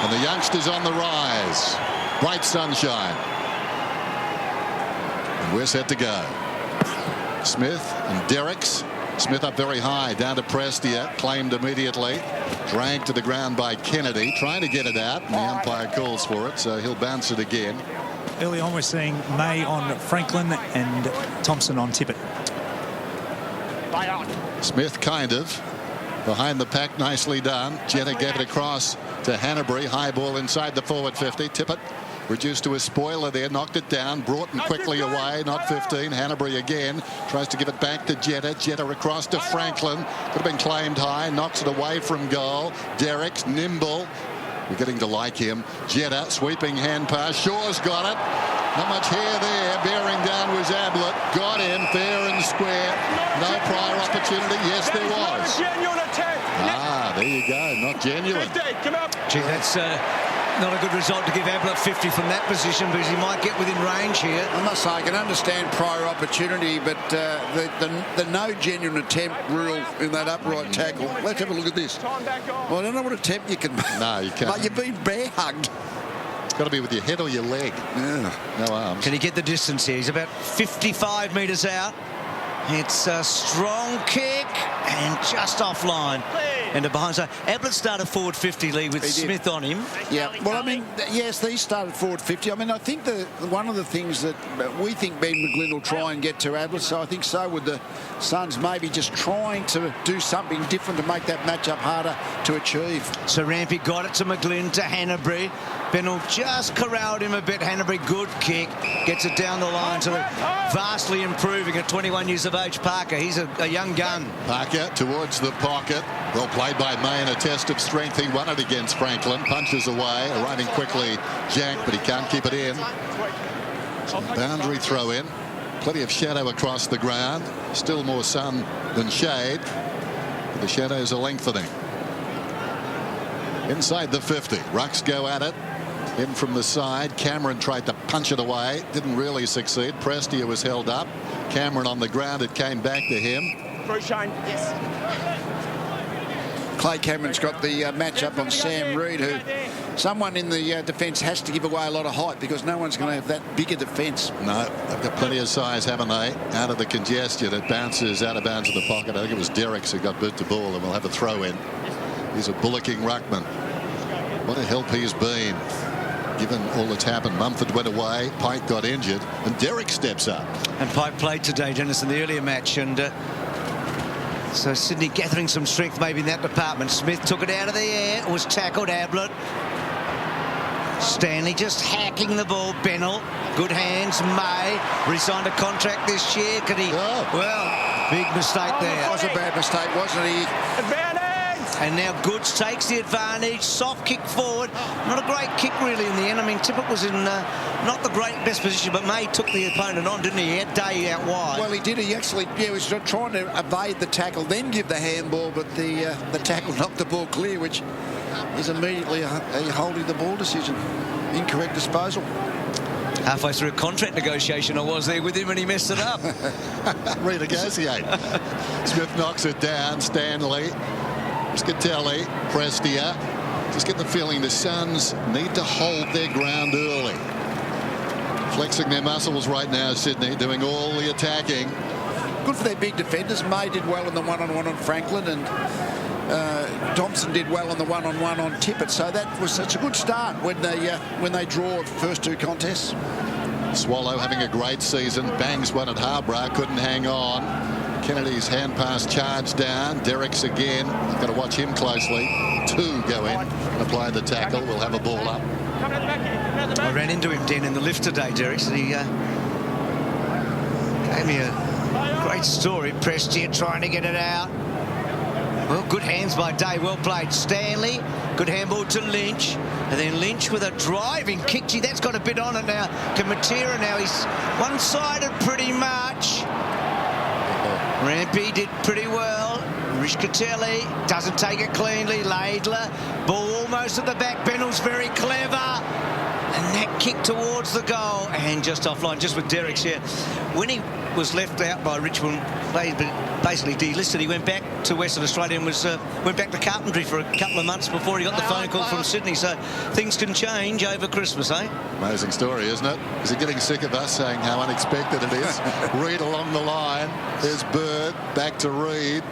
And the youngsters on the rise. Bright sunshine. And we're set to go. Smith and Derickx. Smith up very high, down to Prestia, claimed immediately, dragged to the ground by Kennedy, trying to get it out, and the umpire calls for it, so he'll bounce it again. Early on, we're seeing May on Franklin and Thompson on Tippett. Smith kind of behind the pack, nicely done. Jetta gave it across to Hanbury, high ball inside the forward 50. Tippett reduced to a spoiler there, knocked it down. Broughton quickly away, not 15. Hanbury again tries to give it back to Jetta. Jetta across to Franklin. Could have been claimed high, knocks it away from goal. Derickx, nimble. We're getting to like him. Jetta, sweeping hand pass. Shaw's got it. Not much hair there. Bearing down was Ablett. Got him fair and square. No prior opportunity. Yes, there was. Ah, there you go. Not genuine. Gee, that's not a good result to give Ablett 50 from that position, because he might get within range here. I must say, I can understand prior opportunity, but the no genuine attempt rule in that upright tackle. Let's have a look at this. Well, I don't know what attempt you can make. No, you can't. But you've been bear hugged. It's got to be with your head or your leg. Yeah. No arms. Can he get the distance here? He's about 55 metres out. It's a strong kick and just offline. And behind. So Ablett started forward 50, Lee, with Smith on him. Yeah, well, I mean, yes, he started forward 50. I mean, I think one of the things that we think Ben McGlynn will try and get to Ablett, so I think so would the Suns, maybe just trying to do something different to make that matchup harder to achieve. So Rampy got it to McGlynn, to Hanbury. Bennell just corralled him a bit. Hanbury, good kick. Gets it down the line to vastly improving at 21 years of age. Parker, he's a young gun. Parker towards the pocket. Well played by May in a test of strength. He won it against Franklin. Punches away. Arriving quickly, Jack, but he can't keep it in. Some boundary throw in. Plenty of shadow across the ground. Still more sun than shade. But the shadows are lengthening. Inside the 50. Rucks go at it. In from the side. Cameron tried to punch it away. Didn't really succeed. Prestia was held up. Cameron on the ground. It came back to him. Through Shane. Yes. Clay Cameron's got the match-up on Sam Reid, who someone in the defence has to give away a lot of height, because no one's going to have that bigger defence. No, they've got plenty of size, haven't they? Out of the congestion, it bounces out of bounds of the pocket. I think it was Derickx who got boot to ball, and we'll have a throw in. He's a bullocking ruckman. What a help he's been, given all that's happened. Mumford went away, Pike got injured, and Derickx steps up. And Pike played today, Dennis, in the earlier match, and so Sydney gathering some strength maybe in that department. Smith took it out of the air, was tackled. Ablett. Stanley just hacking the ball. Bennell, good hands. May re-signed a contract this year. Could he? Oh. Well, big mistake there. That was a bad mistake, wasn't he? Advantage! And now Goods takes the advantage. Soft kick forward. Not a great kick really in the end. I mean, Tippett was in not the best position, but May took the opponent on, didn't he? He had Day out wide. Well, he did. He actually, he was trying to evade the tackle, then give the handball, but the tackle knocked the ball clear, which is immediately a holding the ball decision. Incorrect disposal. Halfway through a contract negotiation, I was there with him, and he messed it up. Renegotiate. Smith knocks it down. Stanley. Scatelli, Prestia. Just get the feeling the Suns need to hold their ground early. Flexing their muscles right now, Sydney, doing all the attacking. Good for their big defenders. May did well in the one-on-one on Franklin, and Thompson did well on the one-on-one on Tippett. So that was such a good start when they draw first two contests. Swallow having a great season. Bangs one at Harborough, couldn't hang on. Kennedy's hand pass charged down. Derickx again. Got to watch him closely. Two go in and apply the tackle. We'll have a ball up. I ran into him, Den, in the lift today, Derickx, and he gave me a great story. Prestia trying to get it out. Well, good hands by Day. Well played. Stanley. Good handball to Lynch. And then Lynch with a driving kick. Gee, that's got a bit on it now. Kamatira now. He's one-sided pretty much. Rampy did pretty well. Rishkatelli doesn't take it cleanly. Laidler, ball almost at the back. Bennell's very clever. And that kick towards the goal and just offline, just with Derickx here. When he was left out by Richmond, basically delisted, he went back to Western Australia and went back to carpentry for a couple of months before he got the phone call from Sydney. So things can change over Christmas, eh? Amazing story, isn't it? Is he getting sick of us saying how unexpected it is? Reid along the line. There's Bird, back to Reid.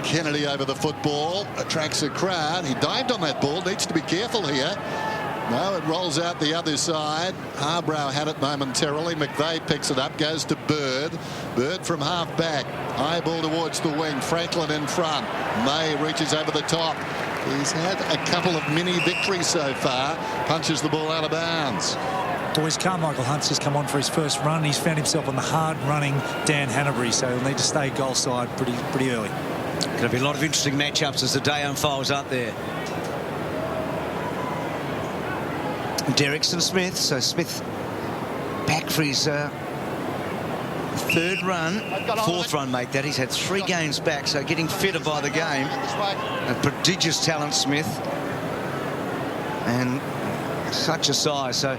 Kennedy over the football, attracts a crowd. He dived on that ball, needs to be careful here. No, it rolls out the other side. Harbrow had it momentarily. McVeigh picks it up, goes to Bird. Bird from half back. High ball towards the wing. Franklin in front. May reaches over the top. He's had a couple of mini victories so far. Punches the ball out of bounds. Boys, Carmichael Hunt's just come on for his first run. He's found himself on the hard-running Dan Hanbury, so he'll need to stay goal side pretty early. Going to be a lot of interesting matchups as the day unfolds up there. Derickx and Smith. So Smith back for his third run, fourth run, mate. That he's had 3 games back, so getting fitter by the game. A prodigious talent, Smith, and such a size. So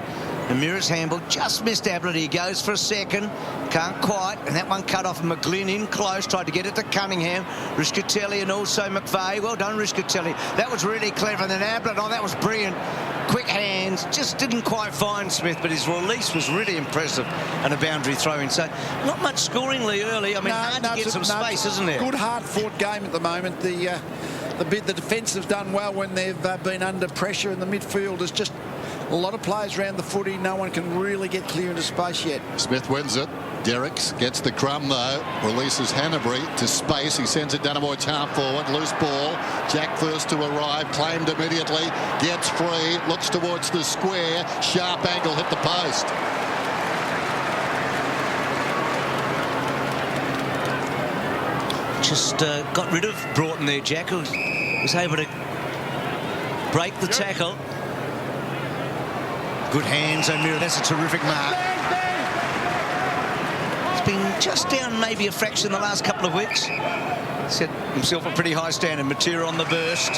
Amira's handball just missed Ablett. He goes for a second, can't quite, and that one cut off. McGlynn in close, tried to get it to Cunningham. Riscatelli and also McVeigh. Well done, Riscatelli. That was really clever. And then Ablett, oh, that was brilliant. Quick hands, just didn't quite find Smith, but his release was really impressive and a boundary throw-in. So not much scoringly early. I mean, hard to get some space, isn't there? Good, hard-fought game at the moment. The defence has done well when they've been under pressure, and the midfield is just a lot of players around the footy. No one can really get clear into space yet. Smith wins it. Derickx gets the crumb though, releases Hanbury to space. He sends it down towards half forward, loose ball. Jack first to arrive, claimed immediately, gets free, looks towards the square, sharp angle, hit the post. Just got rid of Broughton there, Jack, who was able to break the tackle. Good hands, O'Meara. That's a terrific mark. He's been just down maybe a fraction the last couple of weeks. Set himself a pretty high standard. Matera on the burst.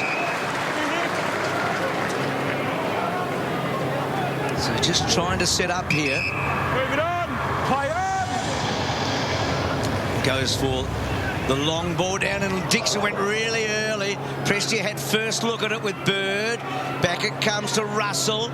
So just trying to set up here. Moving on. Play on. Goes for the long ball down, and Dixon went really early. Prestia had first look at it with Bird. Back it comes to Russell.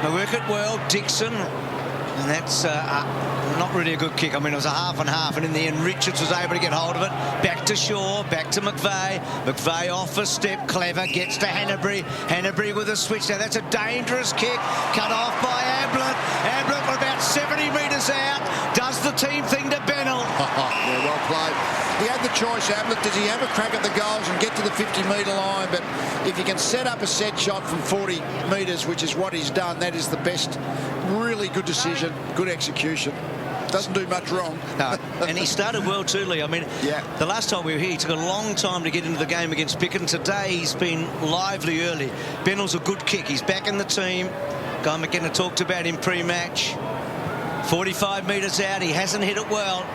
They work it well, Dixon, and that's not really a good kick. I mean, it was a half and half, and in the end Richards was able to get hold of it. Back to Shaw, back to McVeigh. McVeigh off a step, clever, gets to Hanbury. Hanbury with a switch. Now that's a dangerous kick, cut off by Ablett. Ablett about 70 metres out, does the team thing to Bennell. Yeah, well played. He had the choice, Ablett. Does he have a crack at the goals and get to the 50-metre line? But if he can set up a set shot from 40 metres, which is what he's done, that is the best. Really good decision, good execution. Doesn't do much wrong. No, and he started well too, Lee. I mean, yeah. The last time we were here, he took a long time to get into the game against Picken. Today, he's been lively early. Bennell's a good kick. He's back in the team. Guy McKenna talked about him pre-match. 45 metres out. He hasn't hit it well.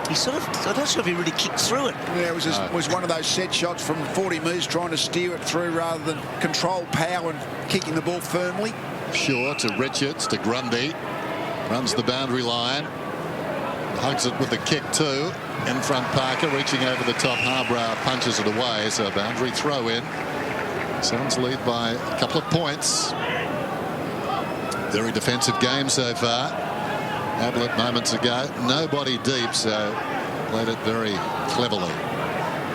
He sort of, I'm not sure if he really kicked through it. Yeah, it was one of those set shots from 40 metres, trying to steer it through rather than control power and kicking the ball firmly. Shaw to Richards to Grundy. Runs the boundary line. Hugs it with the kick too. In front Parker, reaching over the top. Harbrow punches it away, so boundary throw in. Swans lead by a couple of points. Very defensive game so far. Ablett moments ago, nobody deep, so played it very cleverly.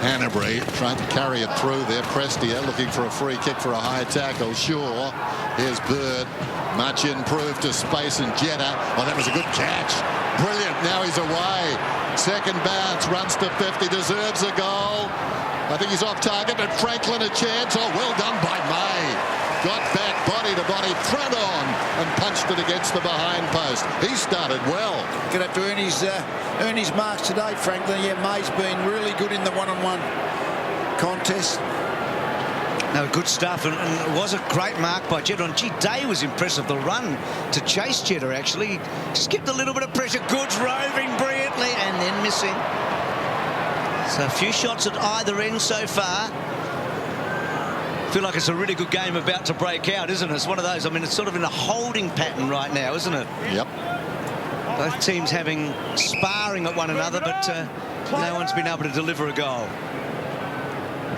Hanbury trying to carry it through there. Prestia looking for a free kick for a high tackle. Shaw, here's Bird, much improved to space and Jetta. Oh, that was a good catch. Brilliant, now he's away. Second bounce, runs to 50, deserves a goal. I think he's off target, but Franklin a chance. Oh, well done by May. Got back body to body, front on, and punched it against the behind post. He started well. Going to have to earn his marks today, Franklin. Yeah, May's been really good in the one-on-one contest. No, good stuff, and it was a great mark by Jetta. And gee, Day was impressive. The run to chase Jetta, actually. Just kept a little bit of pressure. Goods roving brilliantly, and then missing. So a few shots at either end so far. feel like it's a really good game about to break out, isn't it? It's one of those. I mean, it's sort of in a holding pattern right now, isn't it? Yep. Both teams having sparring at one another, but no one's been able to deliver a goal.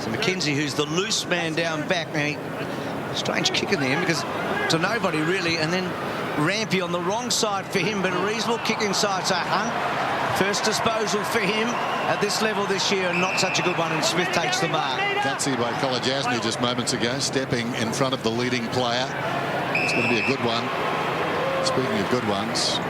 So McKenzie, who's the loose man down back. Now, strange kick in the end because to nobody really, and then Rampy on the wrong side for him, but a reasonable kick inside. So Hunt, first disposal for him at this level this year, and not such a good one, and Smith takes the mark. Gutsy by Kolajasny just moments ago, stepping in front of the leading player. It's going to be a good one. Speaking of good ones,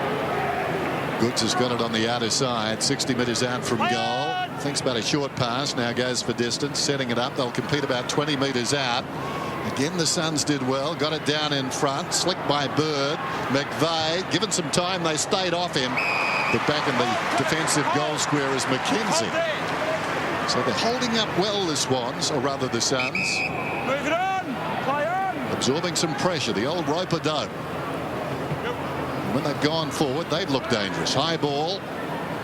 Goods has got it on the outer side, 60 metres out from goal. Thinks about a short pass, now goes for distance, setting it up. They'll compete about 20 metres out. Again, the Suns did well, got it down in front, slicked by Bird. McVeigh, given some time, they stayed off him. But back in the defensive goal square is McKenzie. So they're holding up well, the Swans, or rather the Suns. Move it on. Play on. Absorbing some pressure, the old rope-a-dope. When they've gone forward, they've looked dangerous. High ball,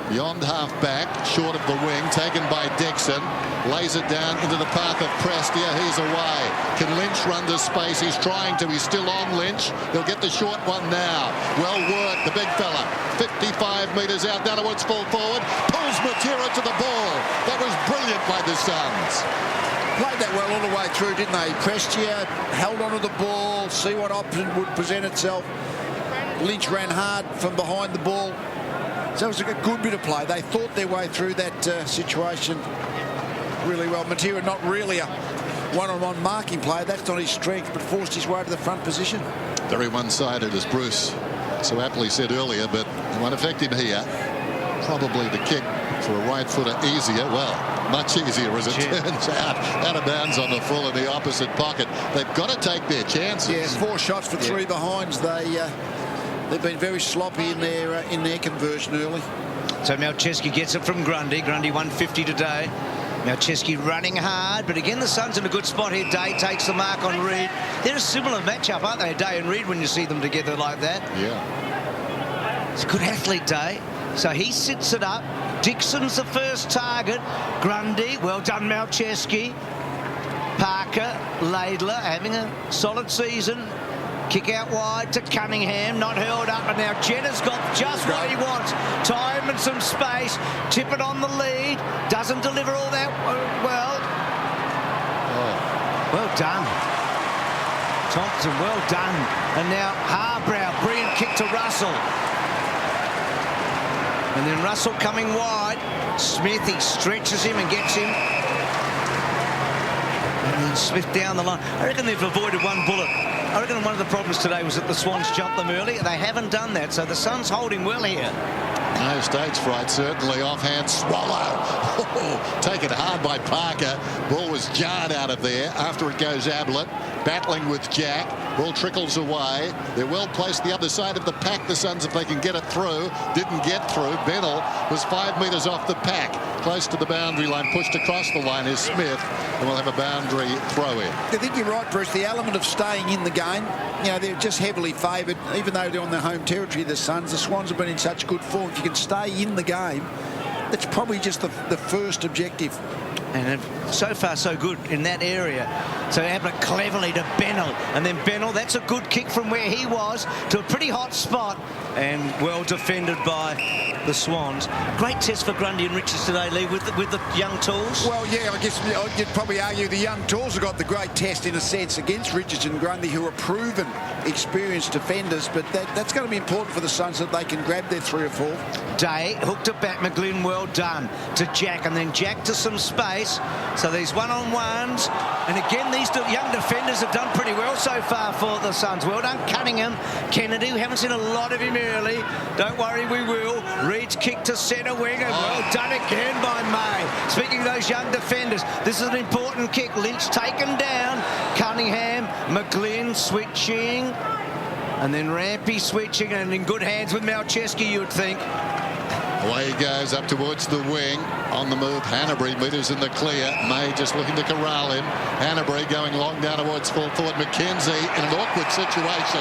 beyond half-back, short of the wing, taken by Dixon. Lays it down into the path of Prestia. He's away. Can Lynch run to space? He's trying to. He's still on Lynch. He'll get the short one now. Well worked, the big fella. 55 metres out, down towards full forward. Pulls Matera to the ball. That was brilliant by the Suns. Played that well all the way through, didn't they? Prestia held onto the ball, see what option would present itself. Lynch ran hard from behind the ball. So it was a good bit of play. They thought their way through that situation really well. Matera not really a one-on-one marking player. That's not his strength, but forced his way to the front position. Very one-sided, as Bruce so aptly said earlier, but it won't affect him here. Probably the kick for a right footer easier. Well, much easier as it turns out of bounds on the full in the opposite pocket. They've got to take their chances. Yeah, 4 shots for 3 behinds. They've been very sloppy in their conversion early. So Malcheski gets it from Grundy. Grundy 150 today. Malcheski running hard, but again the Suns in a good spot here. Day takes the mark on Reid. They're a similar matchup, aren't they, Day and Reid, when you see them together like that? Yeah. It's a good athlete, Day. So he sits it up. Dixon's the first target. Grundy, well done, Malcheski. Parker, Laidler having a solid season. Kick out wide to Cunningham, not hurled up, and now Jenner's got just what he wants. Time and some space, tip it on the lead, doesn't deliver all that well. Well done. Thompson, well done. And now Harbrow, brilliant kick to Russell. And then Russell coming wide. Smith, he stretches him and gets him. And then Smith down the line. I reckon they've avoided one bullet. I reckon one of the problems today was that the Swans jumped them early. They haven't done that, so the Suns holding well here. No stage fright, certainly. Offhand swallow. Taken hard by Parker. Ball was jarred out of there after it goes Ablett. Battling with Jack. Ball trickles away. They're well placed the other side of the pack, the Suns, if they can get it through. Didn't get through. Bennell was 5 metres off the pack. Close to the boundary line. Pushed across the line is Smith. And we'll have a boundary throw in. I think you're right, Bruce. The element of staying in the game, you know, they're just heavily favoured. Even though they're on their home territory, the Suns, the Swans have been in such good form. If you can stay in the game, that's probably just the first objective. And so far so good in that area. So Ablett cleverly to Bennell, and then Bennell, that's a good kick from where he was to a pretty hot spot, and well defended by the Swans. Great test for Grundy and Richards today, Lee, with the young tools. Well, yeah, I guess you'd probably argue the young tools have got the great test in a sense against Richards and Grundy, who are proven, experienced defenders, but that's going to be important for the Suns that they can grab their 3 or 4. Day hooked it back, McGlynn, well done to Jack, and then Jack to some space. So these one-on-ones, and again these young defenders have done pretty well so far for the Suns. Well done, Cunningham. Kennedy, we haven't seen a lot of him early. Don't worry, we will. Reid's kick to centre wing, and well done again by May. Speaking of those young defenders, this is an important kick. Lynch taken down. Cunningham, McGlynn switching, and then Rampy switching, and in good hands with Malcheski, you would think. Away he goes up towards the wing. On the move, Hanbury, metres in the clear. May just looking to corral him. Hanbury going long down towards full forward. McKenzie in an awkward situation.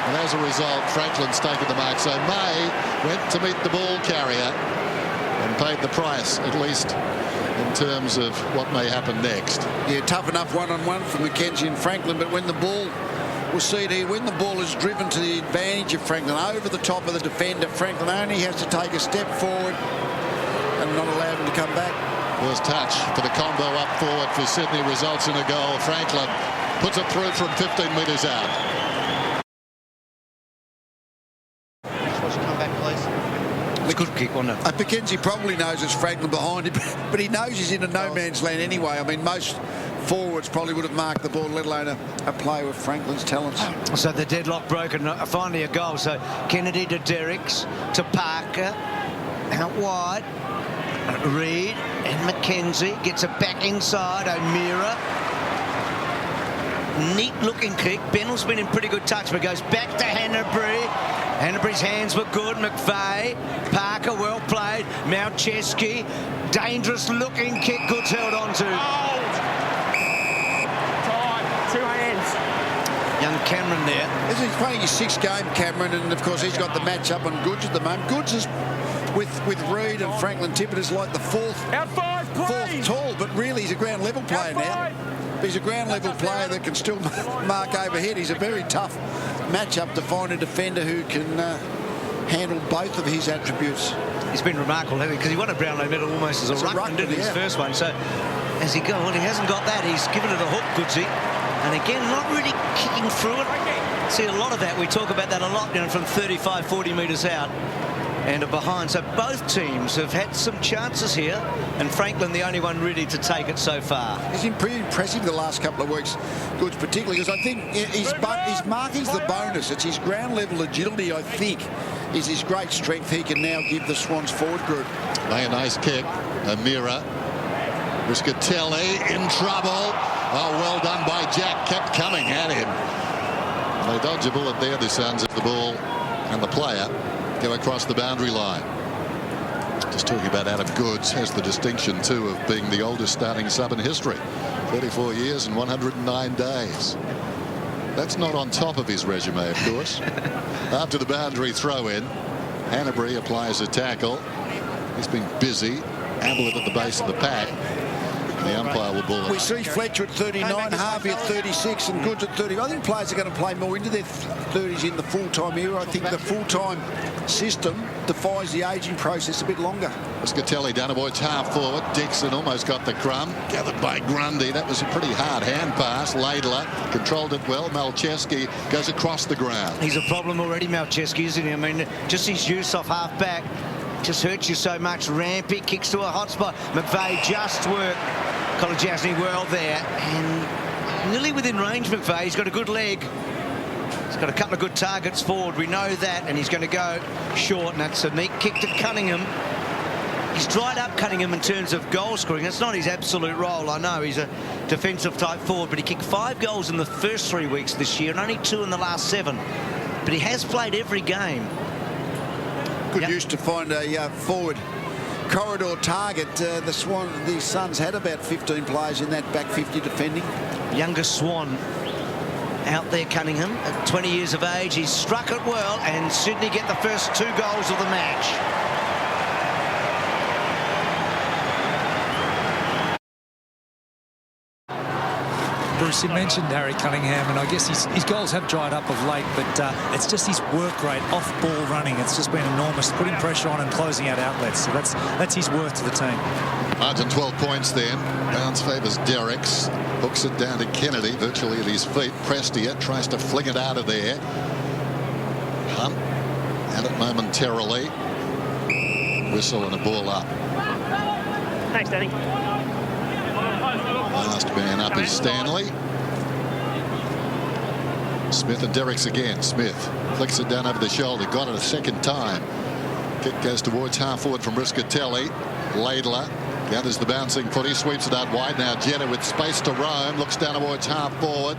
And as a result, Franklin's taken the mark. So May went to meet the ball carrier and paid the price, at least in terms of what may happen next. Yeah, tough enough one-on-one for McKenzie and Franklin, but when the ball, we'll see it here, when the ball is driven to the advantage of Franklin over the top of the defender, Franklin only has to take a step forward and not allow him to come back. First touch for the combo up forward for Sydney results in a goal. Franklin puts it through from 15 metres out. Come back, please. It's a good kick, wasn't it? McKenzie probably knows it's Franklin behind him, but he knows he's in a no-man's land anyway. I mean, most forwards probably would have marked the ball, let alone a player with Franklin's talents. So the deadlock broken, finally a goal. So Kennedy to Derickx, to Parker, out wide, Reid and McKenzie, gets it back inside, O'Meara. Neat looking kick. Bennell's been in pretty good touch, but goes back to Hanbury. Hanbury's hands were good. McVeigh, Parker, well played. Malcheski, dangerous looking kick. Goods held on to. Time. 2 hands. Young Cameron there. He's playing his 6th game, Cameron, and of course he's got the match up on Goods at the moment. Goods is with Reid and Franklin Tippett is like the fourth tall, but really he's a ground level player now. He's a ground level player that can still mark overhead. He's a very tough matchup to find a defender who can handle both of his attributes. He's been remarkable, hasn't he? Because he won a Brownlow medal almost as a ruckman, didn't he, his first one. So as he goes, well, he hasn't got that. He's given it a hook, Goodsy. And again, not really kicking through it. See a lot of that. We talk about that a lot, you know, from 35, 40 metres out and behind. So both teams have had some chances here, and Franklin the only one really to take it so far. He's been pretty impressive the last couple of weeks, Goods particularly, because I think his marking's the bonus. It's his ground level agility, I think, is his great strength he can now give the Swans forward group. A nice kick. O'Meara. Riscatelli in trouble. Oh, well done by Jack. Kept coming at him. They dodge a bullet there, the Suns, of the ball and the player go across the boundary line. Just talking about Adam Goods, has the distinction too of being the oldest starting sub in history. 34 years and 109 days. That's not on top of his resume, of course. After the boundary throw in, Hanbury applies a tackle. He's been busy. Ablett at the base of the pack. The umpire will ball it. We see Fletcher at 39, Harvey at 36, and Goods at 30. I think players are going to play more into their 30s in the full-time era. I think the full-time system defies the ageing process a bit longer. Riscatelli down towards half forward. Dixon almost got the crumb. Gathered by Grundy. That was a pretty hard hand pass. Laidler controlled it well. Malcheski goes across the ground. He's a problem already, Malcheski, isn't he? I mean, just his use off half back just hurts you so much. Rampy kicks to a hot spot. McVeigh just worked. Kolodjasny well there, and nearly within range. McVeigh, he's got a good leg. He's got a couple of good targets forward. We know that, and he's going to go short, and that's a neat kick to Cunningham. He's dried up, Cunningham, in terms of goal scoring. That's not his absolute role. I know he's a defensive type forward, but he kicked 5 goals in the first 3 weeks this year and only 2 in the last 7. But he has played every game. Good use to find a forward corridor target. The Suns had about 15 players in that back 50 defending. Younger Swan out there, Cunningham, at 20 years of age. He's struck it well, and Sydney get the first 2 goals of the match. Bruce, you mentioned Harry Cunningham, and I guess his goals have dried up of late, but it's just his work rate, off-ball running. It's just been enormous, putting pressure on and closing out outlets. So that's his worth to the team. Margin 12 points then. Bounce favours Derickx. Hooks it down to Kennedy, virtually at his feet. Prestia tries to fling it out of there. Hunt had it momentarily. Whistle and a ball up. Thanks, Danny. Last man up is Stanley. Smith and Derickx again. Smith flicks it down over the shoulder. Got it a second time. Kick goes towards half forward from Riscatelli. Laidler gathers the bouncing foot. He sweeps it out wide now. Jenner with space to roam. Looks down towards half forward.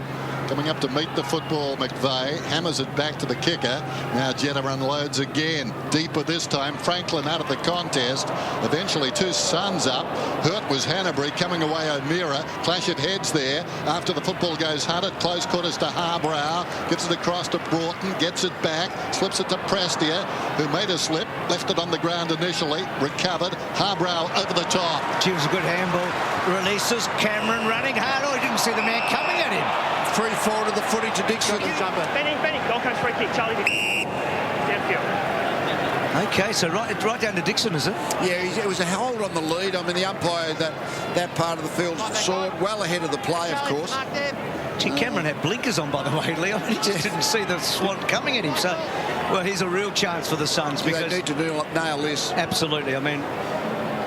coming up to meet the football. McVeigh hammers it back to the kicker. Now Jetta unloads again. Deeper this time. Franklin out of the contest. Eventually 2 Suns up. Hurt was Hanbury, coming away O'Meara. Clash of heads there after the football goes hunted. Close quarters to Harbrow. Gets it across to Broughton. Gets it back. Slips it to Prestia, who made a slip. Left it on the ground initially. Recovered. Harbrow over the top. She was a good handball. Releases. Cameron running hard. Oh, he didn't see the man coming at him. Free forward of the footy to Dixon. Benny, Gold Coast free kick, Charlie. Downfield. Okay, so right down to Dixon, is it? Yeah, it was a hold on the lead. I mean, the umpire, that part of the field saw it well ahead of the play, of course. Gee, Cameron had blinkers on, by the way, Leon. He just didn't see the Swan coming at him. So, well, here's a real chance for the Suns. Because they need to nail this. Absolutely. I mean,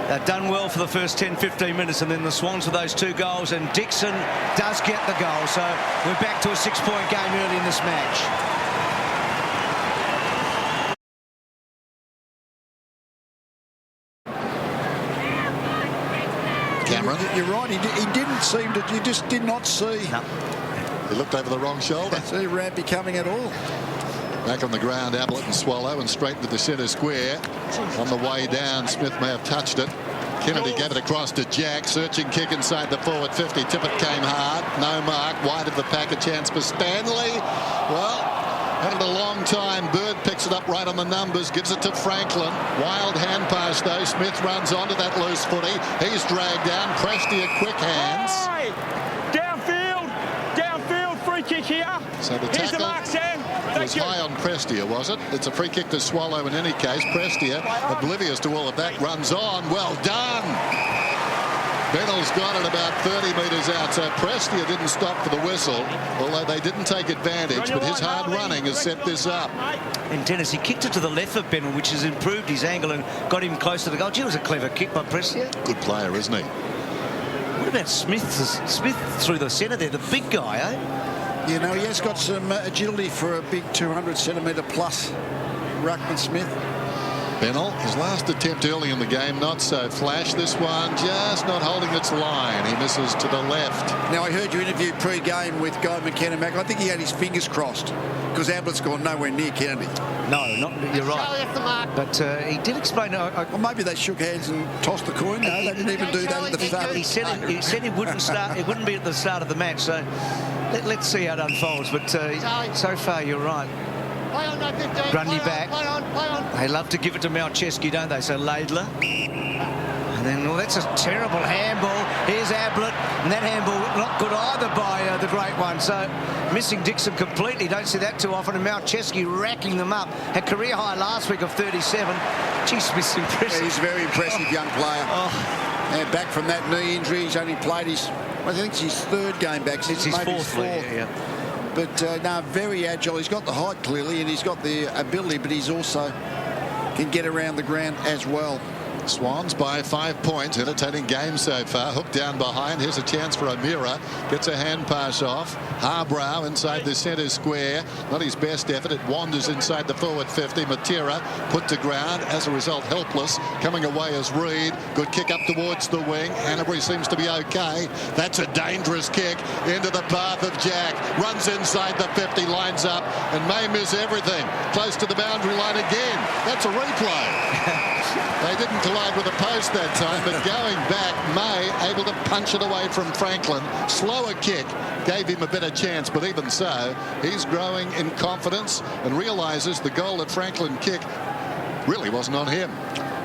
they've done well for the first 10, 15 minutes, and then the Swans with those 2 goals, and Dixon does get the goal. So we're back to a 6-point game early in this match. Cameron. You're right. He didn't seem to. You just did not see. No. He looked over the wrong shoulder. See Rampy coming at all. Back on the ground, Ablett and Swallow, and straight to the centre square. On the way down, Smith may have touched it. Kennedy gave it across to Jack. Searching kick inside the forward 50. Tippett came hard. No mark. Wide of the pack. A chance for Stanley. Well, had it a long time. Bird picks it up right on the numbers. Gives it to Franklin. Wild hand pass, though. Smith runs onto that loose footy. He's dragged down. Prestia quick hands. Hey! Downfield, free kick here. So the Here's the tackle mark, Sam. was high on Prestia, was it? It's a free kick to Swallow in any case. Prestia, oblivious to all of that, runs on. Well done. Bennell's got it about 30 metres out, so Prestia didn't stop for the whistle, although they didn't take advantage, but his hard running has set this up. And Dennis, he kicked it to the left of Bennell, which has improved his angle and got him close to the goal. Gee, it was a clever kick by Prestia. Good player, isn't he? What about Smith? Smith through the centre there, the big guy, eh? You know, he has got some agility for a big 200-centimetre plus ruckman Smith. Bennell, his last attempt early in the game, not so flash. This one just not holding its line. He misses to the left. Now, I heard you interviewed pre-game with Guy McKenna. I think he had his fingers crossed because Ablett's gone nowhere near Kennedy. No, you're right. But he did explain. Well, maybe they shook hands and tossed the coin. No, they didn't even do that at the start. He said he wouldn't start. It wouldn't be at the start of the match. So let's see how it unfolds. But so far, you're right. Grundy back. They love to give it to Malcheski, don't they? So Laidler. And then, well, that's a terrible handball. Here's Ablett. And that handball not good either by the great one. So missing Dixon completely. Don't see that too often. And Malcheski racking them up. Had career high last week of 37. Gee, Smith's impressive. Yeah, he's a very impressive young player. Oh. And back from that knee injury, he's only played I think it's his 3rd game back. It's his fourth. Yeah. But no, very agile. He's got the height clearly, and he's got the ability, but he's also can get around the ground as well. Swans by 5 points. Entertaining game so far. Hook down behind. Here's a chance for O'Meara. Gets a hand pass off. Harbrow inside the centre square. Not his best effort. It wanders inside the forward 50. Matera put to ground. As a result, helpless. Coming away is Reid. Good kick up towards the wing. Hanbury seems to be okay. That's a dangerous kick into the path of Jack. Runs inside the 50. Lines up and may miss everything. Close to the boundary line again. That's a replay. They didn't collide with the post that time, but going back, May able to punch it away from Franklin. Slower kick gave him a better chance, but even so, he's growing in confidence and realises the goal that Franklin kicked really wasn't on him.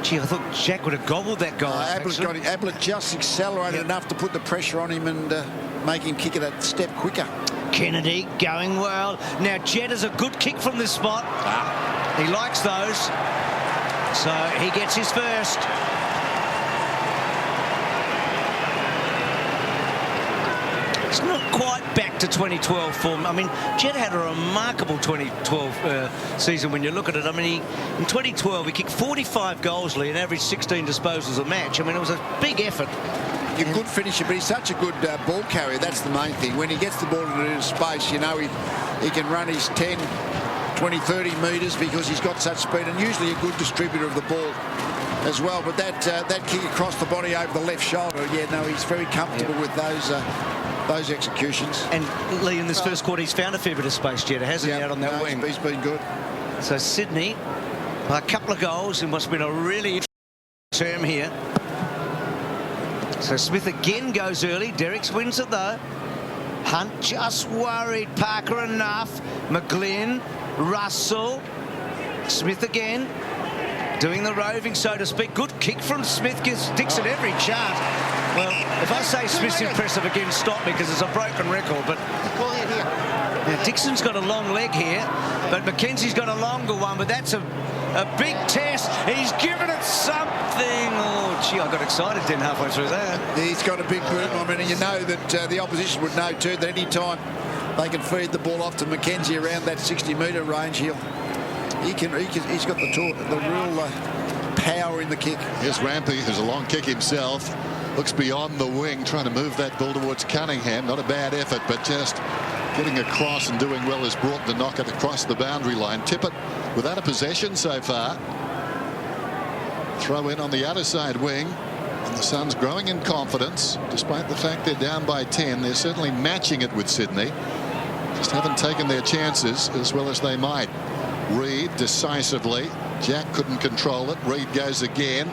Gee, I thought Jack would have gobbled that guy. Ablett just accelerated enough to put the pressure on him and make him kick it a step quicker. Kennedy going well. Now Jetta's a good kick from this spot. He likes those. So he gets his first. It's not quite back to 2012 form. I mean, Jetta had a remarkable 2012 season when you look at it. I mean, in 2012, he kicked 45 goals, Lee, and averaged 16 disposals a match. I mean, it was a big effort. He's a good finisher, but he's such a good ball carrier. That's the main thing. When he gets the ball into space, you know, he can run his 10, 20, 30 metres because he's got such speed, and usually a good distributor of the ball as well. But that kick across the body over the left shoulder, yeah, no, he's very comfortable with those executions. And Lee, in this first quarter, he's found a fair bit of space, Jetta, hasn't he, out on that wing? He's been good. So Sydney, by a couple of goals in what's been a really interesting term here. So Smith again goes early. Derickx wins it though. Hunt just worried. Parker enough. McGlynn, Russell, Smith again. Doing the roving, so to speak. Good kick from Smith, gives Dixon every chance. Well, if I say Smith's impressive again, stop me, because it's a broken record. But now Dixon's got a long leg here, but Mackenzie's got a longer one. But that's a big test. He's given it something. Oh, gee, I got excited then halfway through that. He's got a big boom. I mean, you know that the opposition would know too that any time they can feed the ball off to Mackenzie around that 60-metre range, he's got the real power in the kick. Here's Rampy, who's a long kick himself. Looks beyond the wing, trying to move that ball towards Cunningham. Not a bad effort, but just getting across and doing well has brought the knock it across the boundary line. Tippett without a possession so far. Throw in on the outer side wing. And the Suns growing in confidence. Despite the fact they're down by 10, they're certainly matching it with Sydney. Just haven't taken their chances as well as they might. Reid decisively. Jack couldn't control it. Reid goes again.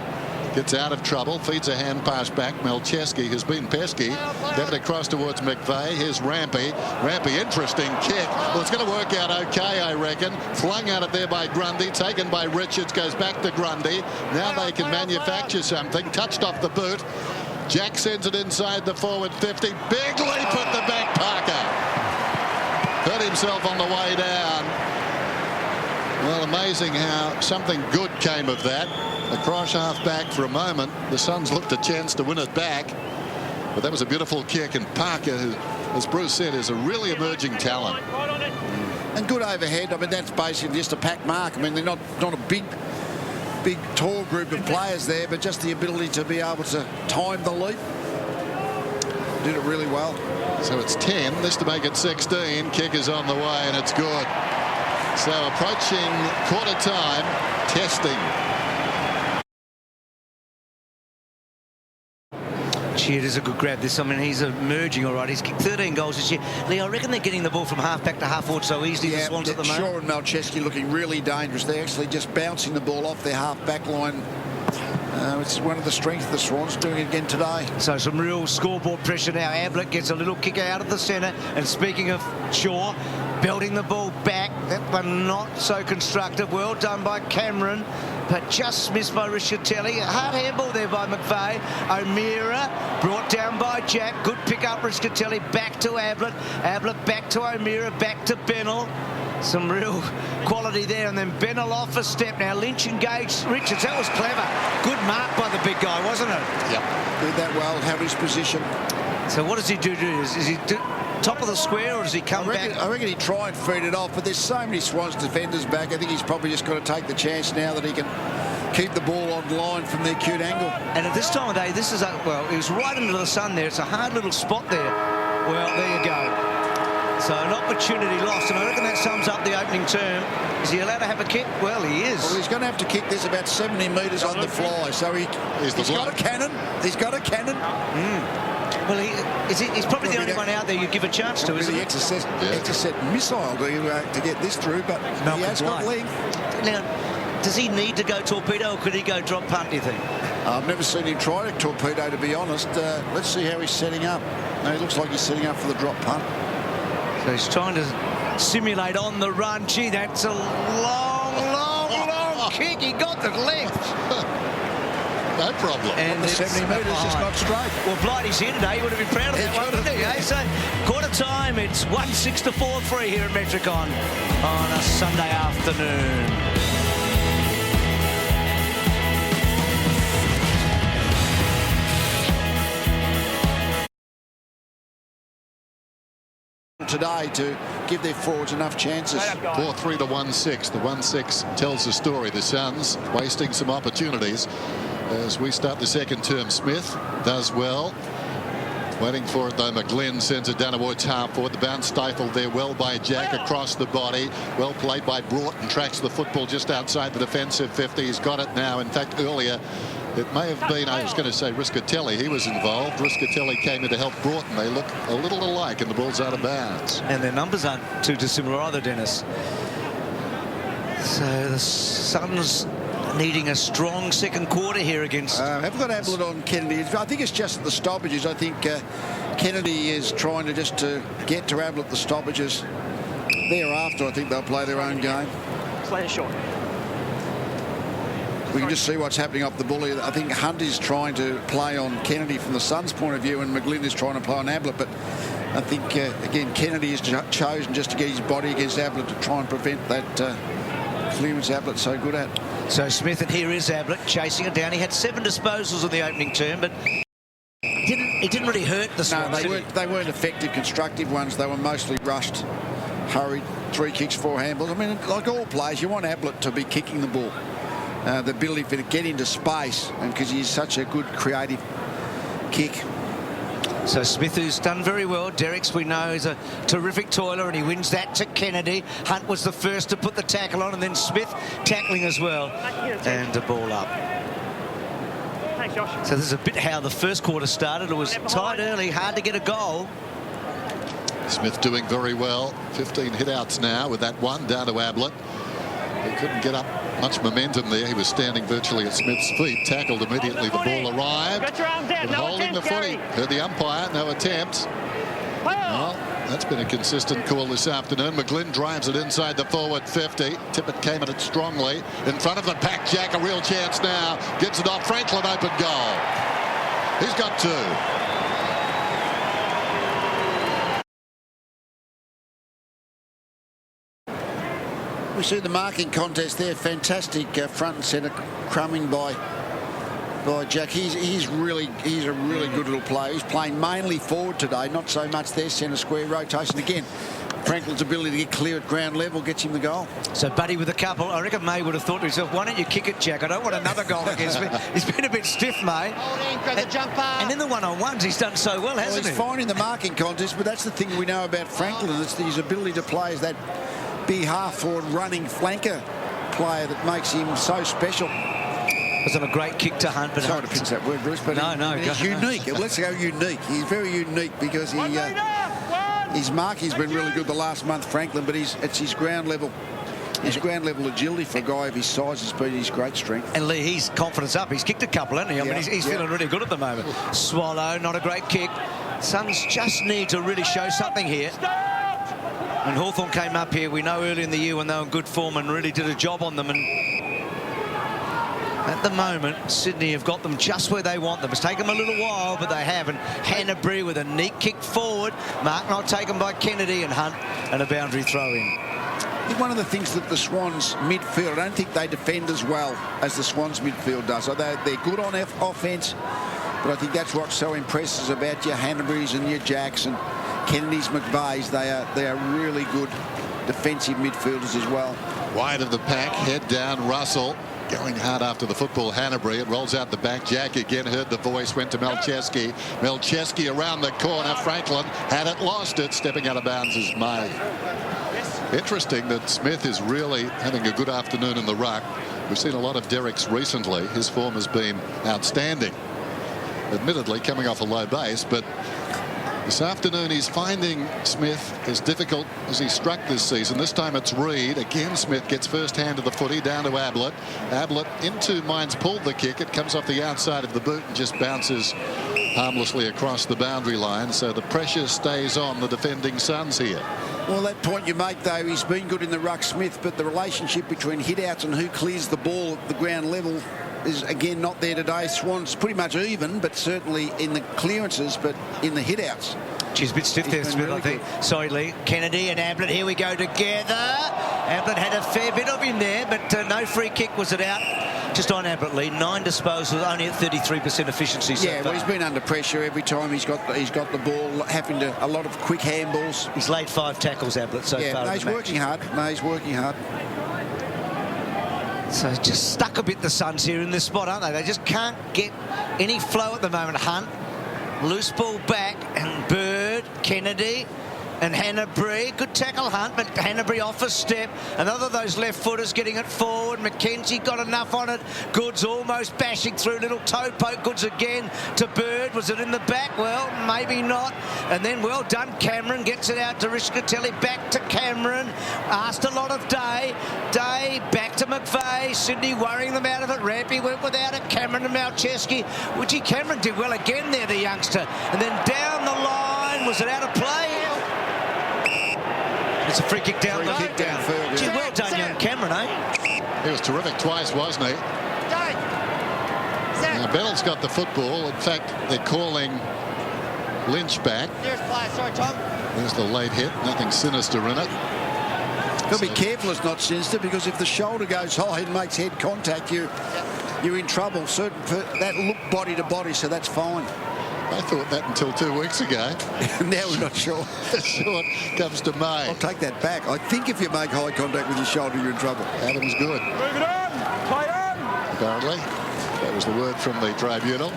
Gets out of trouble. Feeds a hand pass back. Melcheski has been pesky. Get it across towards McVeigh. Here's Rampy. Rampy, interesting kick. Well, it's going to work out okay, I reckon. Flung out of there by Grundy. Taken by Richards. Goes back to Grundy. Now they can manufacture something. Touched off the boot. Jack sends it inside the forward 50. Big leap at the back, Parker. Hurt himself on the way down. Well, amazing how something good came of that. Across half back for a moment. The Suns looked a chance to win it back. But that was a beautiful kick. And Parker, who, as Bruce said, is a really emerging talent. And good overhead. I mean, that's basically just a pack mark. I mean, they're not a big, tall group of players there, but just the ability to be able to time the leap. Did it really well. So it's 10. This to make it 16. Kick is on the way, and it's good. So approaching quarter time, testing. Gee, it is a good grab, this. I mean, he's emerging all right. He's kicked 13 goals this year. Lee, I reckon they're getting the ball from half back to half forward so easily, the Swans at the moment. Shaw and Melcheski looking really dangerous. They're actually just bouncing the ball off their half back line. It's one of the strengths of the Swans, doing it again today. So some real scoreboard pressure now. Ablett gets a little kick out of the centre. And speaking of Shaw, belting the ball back. That one not so constructive. Well done by Cameron, but just missed by Rischitelli. Hard handball there by McVeigh. O'Meara brought down by Jack. Good pick up Rischitelli. Back to Ablett. Ablett back to O'Meara. Back to Bennell. Some real quality there, and then Bennell off a step. Now Lynch engaged Richards. That was clever. Good mark by the big guy, wasn't it? Yep. Did that well, held his position. So what does he do? Is he top of the square, or does he come back? I reckon he'd try and feed it off, but there's so many Swans defenders back. I think he's probably just got to take the chance now that he can keep the ball on line from the acute angle. And at this time of day, this is well, it was right into the sun there. It's a hard little spot there. Well, there you go. So an opportunity lost, and I reckon that sums up the opening term. Is he allowed to have a kick? Well, he is. Well, he's going to have to kick this about 70 metres on the fly. So he's got a cannon. He's got a cannon. Well, he's probably the only one out there you give a chance to, isn't he? Exocet missile to get this through, but he has got length. Now, does he need to go torpedo, or could he go drop punt, do you think? I've never seen him try a torpedo, to be honest. Let's see how he's setting up. No, he looks like he's setting up for the drop punt. So he's trying to simulate on the run. Gee, that's a long kick. He got the length. No problem. And the 70 metres is not straight. Well, Blighty's here today. He would have been proud of that one, wouldn't he? Eh? So, quarter time, it's 1-6 to 4-3 here at Metricon on a Sunday afternoon. Today to give their forwards enough chances. 4-3 to 1-6. The 1-6 tells the story. The Suns wasting some opportunities as we start the second term. Smith does well. Waiting for it though. McGlynn sends it down towards half forward. The bounce stifled there well by Jack across the body. Well played by Broughton. Tracks the football just outside the defensive 50. He's got it now. In fact, earlier It may have been, I was going to say Riscatelli. He was involved. Riscatelli came in to help Broughton. They look a little alike, and the ball's out of bounds. And their numbers aren't too dissimilar either, Dennis. So the Suns needing a strong second quarter here against... Have got Ablett on Kennedy. I think it's just the stoppages. I think Kennedy is trying to just get to Ablett the stoppages. Thereafter, I think they'll play their own game. Play it short. We can just see what's happening up the bully. I think Hunt is trying to play on Kennedy from the Suns' point of view, and McGlynn is trying to play on Ablett. But I think, again, Kennedy has chosen just to get his body against Ablett to try and prevent that clearance Ablett's so good at. So Smith, and here is Ablett chasing it down. He had 7 disposals in the opening term, but it didn't really hurt the Swans. No, they weren't effective, constructive ones. They were mostly rushed, hurried, 3 kicks, 4 handballs. I mean, like all players, you want Ablett to be kicking the ball. The ability to get into space, and because he's such a good creative kick. So Smith, who's done very well. Derickx, we know, is a terrific toiler, and he wins that to Kennedy. Hunt was the first to put the tackle on, and then Smith tackling as well. And the ball up. Thanks, Josh. So this is a bit how the first quarter started. It was tight early, hard to get a goal. Smith doing very well. 15 hit-outs now with that one down to Ablett. He couldn't get up much momentum there. He was standing virtually at Smith's feet. Tackled immediately. The ball arrived. Got your arm down. And No holding the attempt, footy. Gary. Heard the umpire. No attempt. Well, that's been a consistent call this afternoon. McGlynn drives it inside the forward 50. Tippett came at it strongly. In front of the pack, Jack, a real chance now. Gets it off. Franklin, open goal. He's got 2. We see the marking contest there. Fantastic front and centre crumbing by Jack. He's a really good little player. He's playing mainly forward today, not so much there. Centre square rotation again. Franklin's ability to get clear at ground level gets him the goal. So Buddy with a couple. I reckon May would have thought to himself, why don't you kick it, Jack? I don't want another goal against me. He's been a bit stiff, May. And in the one-on-ones, he's done so well, hasn't he? He's fine in the marking contest, but that's the thing we know about Franklin. It's his ability to play as that big half-forward running flanker player that makes him so special. Was on a great kick to Hunt, but sorry to pinch that word, Bruce, but he's unique. Let's go unique. He's very unique because his marking's been really good the last month, Franklin, but it's his ground level. His ground level agility for a guy of his size has been his great strength. And Lee, his confidence up. He's kicked a couple, hasn't he? I mean, he's feeling really good at the moment. Swallow, not a great kick. Suns just need to really show something here. When Hawthorn came up here, we know early in the year when they were in good form and really did a job on them. And at the moment, Sydney have got them just where they want them. It's taken them a little while, but they have. And Hanbury with a neat kick forward. Mark not taken by Kennedy, and Hunt and a boundary throw in. I think one of the things that the Swans midfield, I don't think they defend as well as the Swans midfield does. So they're good on offence, but I think that's what so impresses about your Hanbury's and your Jacks and Kennedy's, McVeigh's. They are really good defensive midfielders as well. Wide of the pack, head down, Russell. Going hard after the football, Hanbury. It rolls out the back. Jack again heard the voice, went to Melcheski. Melcheski around the corner. Franklin had it, lost it. Stepping out of bounds is May. Interesting that Smith is really having a good afternoon in the ruck. We've seen a lot of Derickx recently. His form has been outstanding. Admittedly, coming off a low base, but this afternoon he's finding Smith as difficult as he struck this season. This time it's Reid. Again, Smith gets first hand of the footy down to Ablett. Ablett into Mines, pulled the kick. It comes off the outside of the boot and just bounces harmlessly across the boundary line. So the pressure stays on the defending Suns here. Well, that point you make, though, he's been good in the ruck, Smith, but the relationship between hit-outs and who clears the ball at the ground level is, again, not there today. Swans pretty much even, but certainly in the clearances, but in the hit-outs. She's a bit stiff there, Smith, I think. Sorry, Lee. Kennedy and Ablett, here we go together. Ablett had a fair bit of him there, but no free kick. Was it out? Just on Ablett, Lee. 9 disposals, only at 33% efficiency so far. Well, he's been under pressure every time he's got the ball, having to a lot of quick handballs. He's laid 5 tackles, Ablett, so far. No, he's working hard. No, he's working hard. So just stuck a bit, the Suns here in this spot, aren't they? They just can't get any flow at the moment. Hunt, loose ball back, and Bird, Kennedy, And Hanbury, good tackle Hunt, but Hanbury off a step. Another of those left footers getting it forward. McKenzie got enough on it. Goods almost bashing through. Little toe poke. Goods again to Bird. Was it in the back? Well, maybe not. And then well done. Cameron gets it out to Derickx. Back to Cameron. Asked a lot of Day. Day back to McVeigh. Sydney worrying them out of it. Rampy went without it. Cameron to Malcheski. Whichy Cameron did well again there, the youngster. And then down the line. Was it out of play? It's a free kick down. Free kick downfield. Gee, well done, young Cameron, eh? He was terrific twice, wasn't he? Now, Bennell's got the football. In fact, they're calling Lynch back. Sorry, Tom. There's the late hit. Nothing sinister in it. Got to be careful it's not sinister, because if the shoulder goes high and makes head contact, you're in trouble. That look body to body, so that's fine. I thought that until 2 weeks ago. Now we're not sure. Short comes to May. I'll take that back. I think if you make eye contact with your shoulder, you're in trouble. Adam's good. Move it on. Play on. Apparently. That was the word from the tribunal.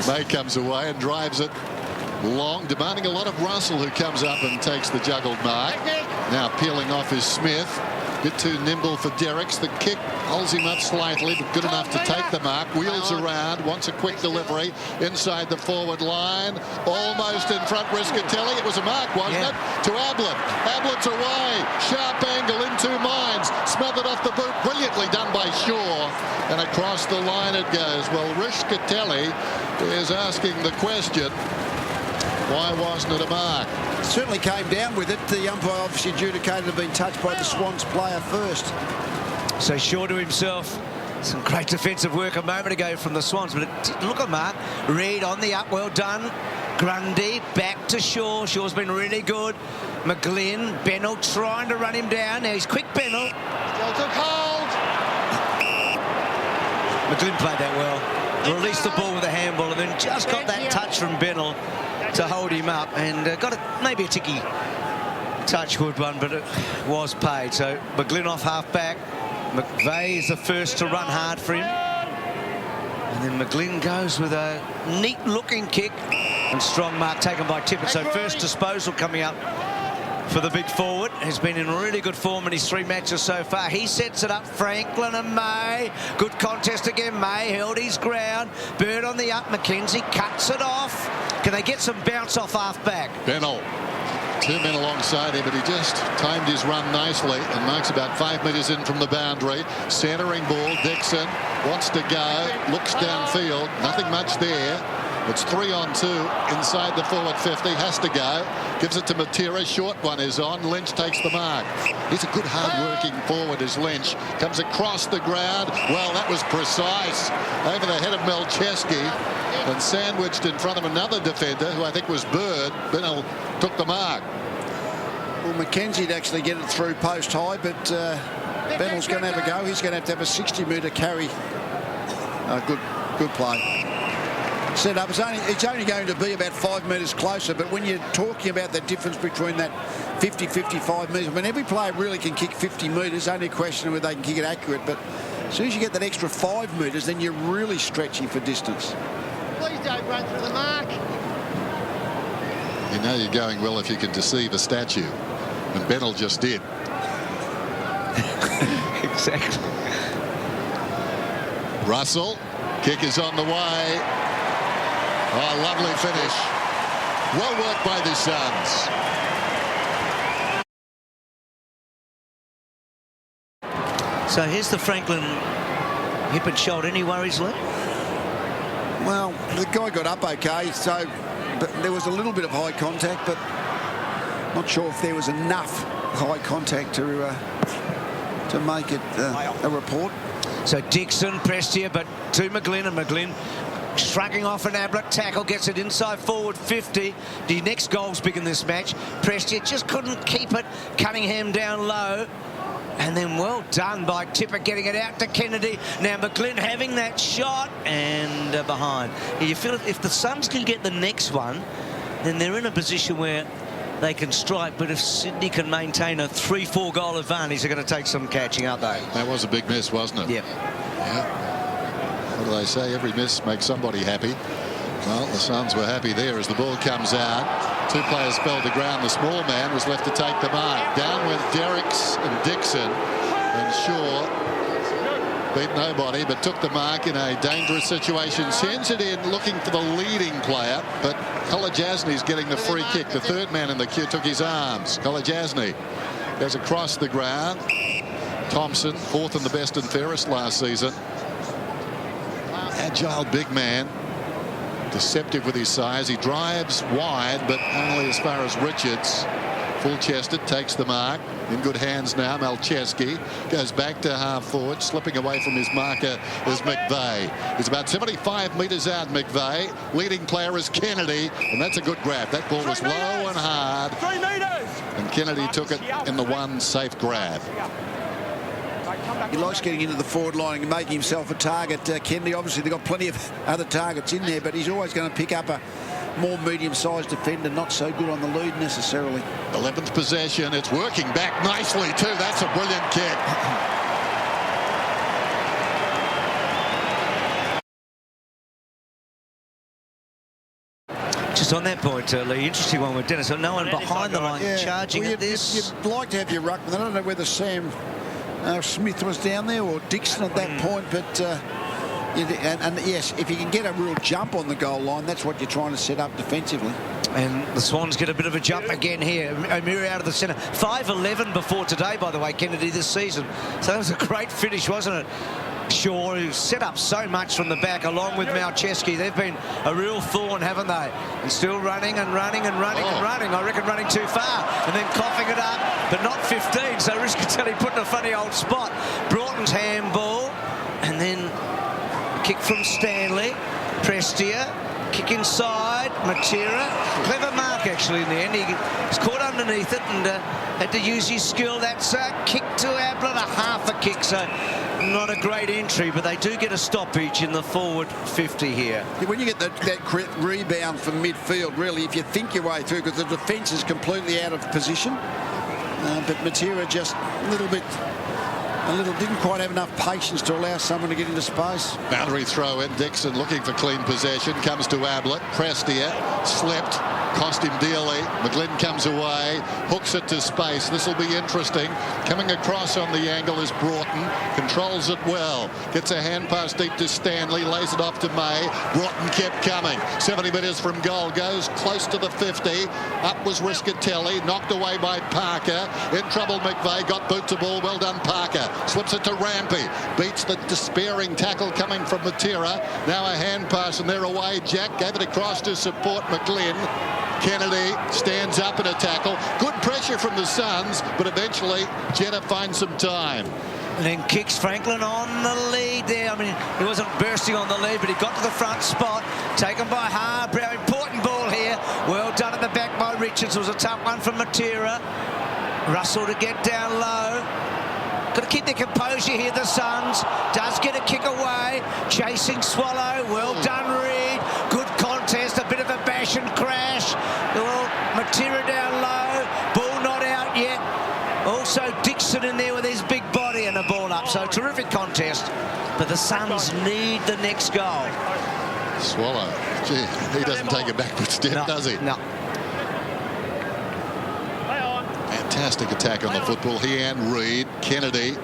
May comes away and drives it long, demanding a lot of Russell, who comes up and takes the juggled mark. Now peeling off is Smith. Bit too nimble for Derickx. The kick holds him up slightly, but good enough to take the mark. Wheels around, wants a quick delivery inside the forward line. Almost in front, Riscatelli. It was a mark, wasn't it? To Ablett. Ablett's away. Sharp angle in 2 minds. Smothered off the boot. Brilliantly done by Shaw. And across the line it goes. Well, Riscatelli is asking the question, why wasn't it a mark? Certainly came down with it. The umpire obviously adjudicated had been touched by the Swans player first. So Shaw to himself. Some great defensive work a moment ago from the Swans, but look at Mark. Reed on the up, well done. Grundy back to Shaw. Shaw's been really good. McGlynn, Bennell trying to run him down. Now he's quick, Bennell. Still took hold. McGlynn played that well. Released the ball with a handball and then just got that touch from Bennell to hold him up, and got maybe a ticky touchwood one, but it was paid. So McGlynn off half back. McVeigh is the first to run hard for him, and then McGlynn goes with a neat looking kick, and strong mark taken by Tippett. So first disposal coming up for the big forward. Has been in really good form in his 3 matches so far. He sets it up. Franklin and May. Good contest again. May held his ground. Bird on the up. McKenzie cuts it off. Can they get some bounce off half back? Bennell. 2 men alongside him, but he just timed his run nicely, and Mark's about 5 metres in from the boundary. Centering ball. Dixon wants to go. Looks downfield. Nothing much there. It's 3-on-2 inside the forward 50. Has to go. Gives it to Matera. Short one is on. Lynch takes the mark. He's a good hard-working forward as Lynch comes across the ground. Well, that was precise. Over the head of Malcheski and sandwiched in front of another defender, who I think was Bird. Bennell took the mark. Well, McKenzie'd actually get it through post high, but Bennell's going to have a go. He's going to have a 60-metre carry. Good play. Set up. It's only going to be about 5 metres closer, but when you're talking about the difference between that 50-55 metres, I mean, every player really can kick 50 metres. Only a question of whether they can kick it accurate, but as soon as you get that extra 5 metres, then you're really stretching for distance. Please don't run through the mark. You know you're going well if you can deceive a statue, and Bennell just did. Exactly. Russell, kick is on the way. Oh, lovely finish. Well worked by the Suns. So here's the Franklin hip and shoulder. Any worries, Lee? Well, the guy got up okay, so but there was a little bit of high contact, but not sure if there was enough high contact to make it a report. So Dixon pressed here, but to McGlynn, and McGlynn shrugging off an Ablett tackle, gets it inside forward 50. The next goal's big in this match. Prestia just couldn't keep it. Cunningham down low. And then well done by Tipper getting it out to Kennedy. Now McGlynn having that shot and behind. You feel if the Suns can get the next one, then they're in a position where they can strike. But if Sydney can maintain a 3-4 goal advantage, they're going to take some catching, aren't they? That was a big miss, wasn't it? Yep. Yeah. What do they say? Every miss makes somebody happy. Well, the Suns were happy there as the ball comes out. Two players fell to ground. The small man was left to take the mark. Down went Derickx and Dixon, and Shaw beat nobody but took the mark in a dangerous situation. Sends it in looking for the leading player, but Kolajasny's getting the free kick. The third man in the queue took his arms. Kolajasny goes across the ground. Thompson, fourth in the best and fairest last season. Agile big man, deceptive with his size. He drives wide, but only as far as Richards. Full-chested, takes the mark. In good hands now. Malcheski goes back to half forward. Slipping away from his marker is McVeigh. He's about 75 metres out, McVeigh. Leading player is Kennedy, and that's a good grab. That ball was low and hard. 3 metres. And Kennedy took it in the one safe grab. He likes getting into the forward line and making himself a target. Kennedy, obviously, they've got plenty of other targets in there, but he's always going to pick up a more medium-sized defender, not so good on the lead necessarily. 11th possession. It's working back nicely, too. That's a brilliant kick. Just on that point, Lee, interesting one with Dennis. No one behind the line charging at this. You'd like to have your ruckman. I don't know whether Sam Smith was down there or Dixon at that point, but and yes, if you can get a real jump on the goal line, that's what you're trying to set up defensively. And the Swans get a bit of a jump again here. O'Meara out of the centre. 5'11" before today, by the way, Kennedy, this season. So that was a great finish, wasn't it? Shaw, who set up so much from the back, along with Malcheski. They've been a real thorn, haven't they? And still running and running and running and running. I reckon running too far. And then coughing it up, but not 15. So Rischitelli put in a funny old spot. Broughton's handball. And then kick from Stanley. Prestia. Kick inside. Matera. Clever mark, actually, in the end. He was caught underneath it and had to use his skill. That's a kick to Ablett, a half a kick. So not a great entry, but they do get a stoppage in the forward 50 here. When you get that rebound from midfield, really, if you think your way through, because the defence is completely out of position, but Matera just didn't quite have enough patience to allow someone to get into space. Boundary throw in. Dixon looking for clean possession. Comes to Ablett. Prestia slipped. Cost him dearly. McGlynn comes away. Hooks it to space. This will be interesting. Coming across on the angle is Broughton. Controls it well. Gets a hand pass deep to Stanley. Lays it off to May. Broughton kept coming. 70 metres from goal. Goes close to the 50. Up was Rischitelli. Knocked away by Parker. In trouble McVeigh. Got boot to ball. Well done Parker. Slips it to Rampy. Beats the despairing tackle coming from Matera. Now a hand pass and they're away. Jack gave it across to support McGlynn. Kennedy stands up in a tackle. Good pressure from the Suns, but eventually Jetta finds some time. And then kicks Franklin on the lead there. I mean, he wasn't bursting on the lead, but he got to the front spot. Taken by Harbrow. Important ball here. Well done at the back by Richards. It was a tough one from Matera. Russell to get down low. Got to keep their composure here, the Suns. Does get a kick away. Chasing Swallow. Well done, Reed. Good contest. A bit of a bash and crash. Well, Matera down low. Ball not out yet. Also Dixon in there with his big body and a ball up. So terrific contest. But the Suns need the next goal. Swallow. Gee, he doesn't take a backward step, does he? No. Fantastic attack on the football. He and Reed. Kennedy.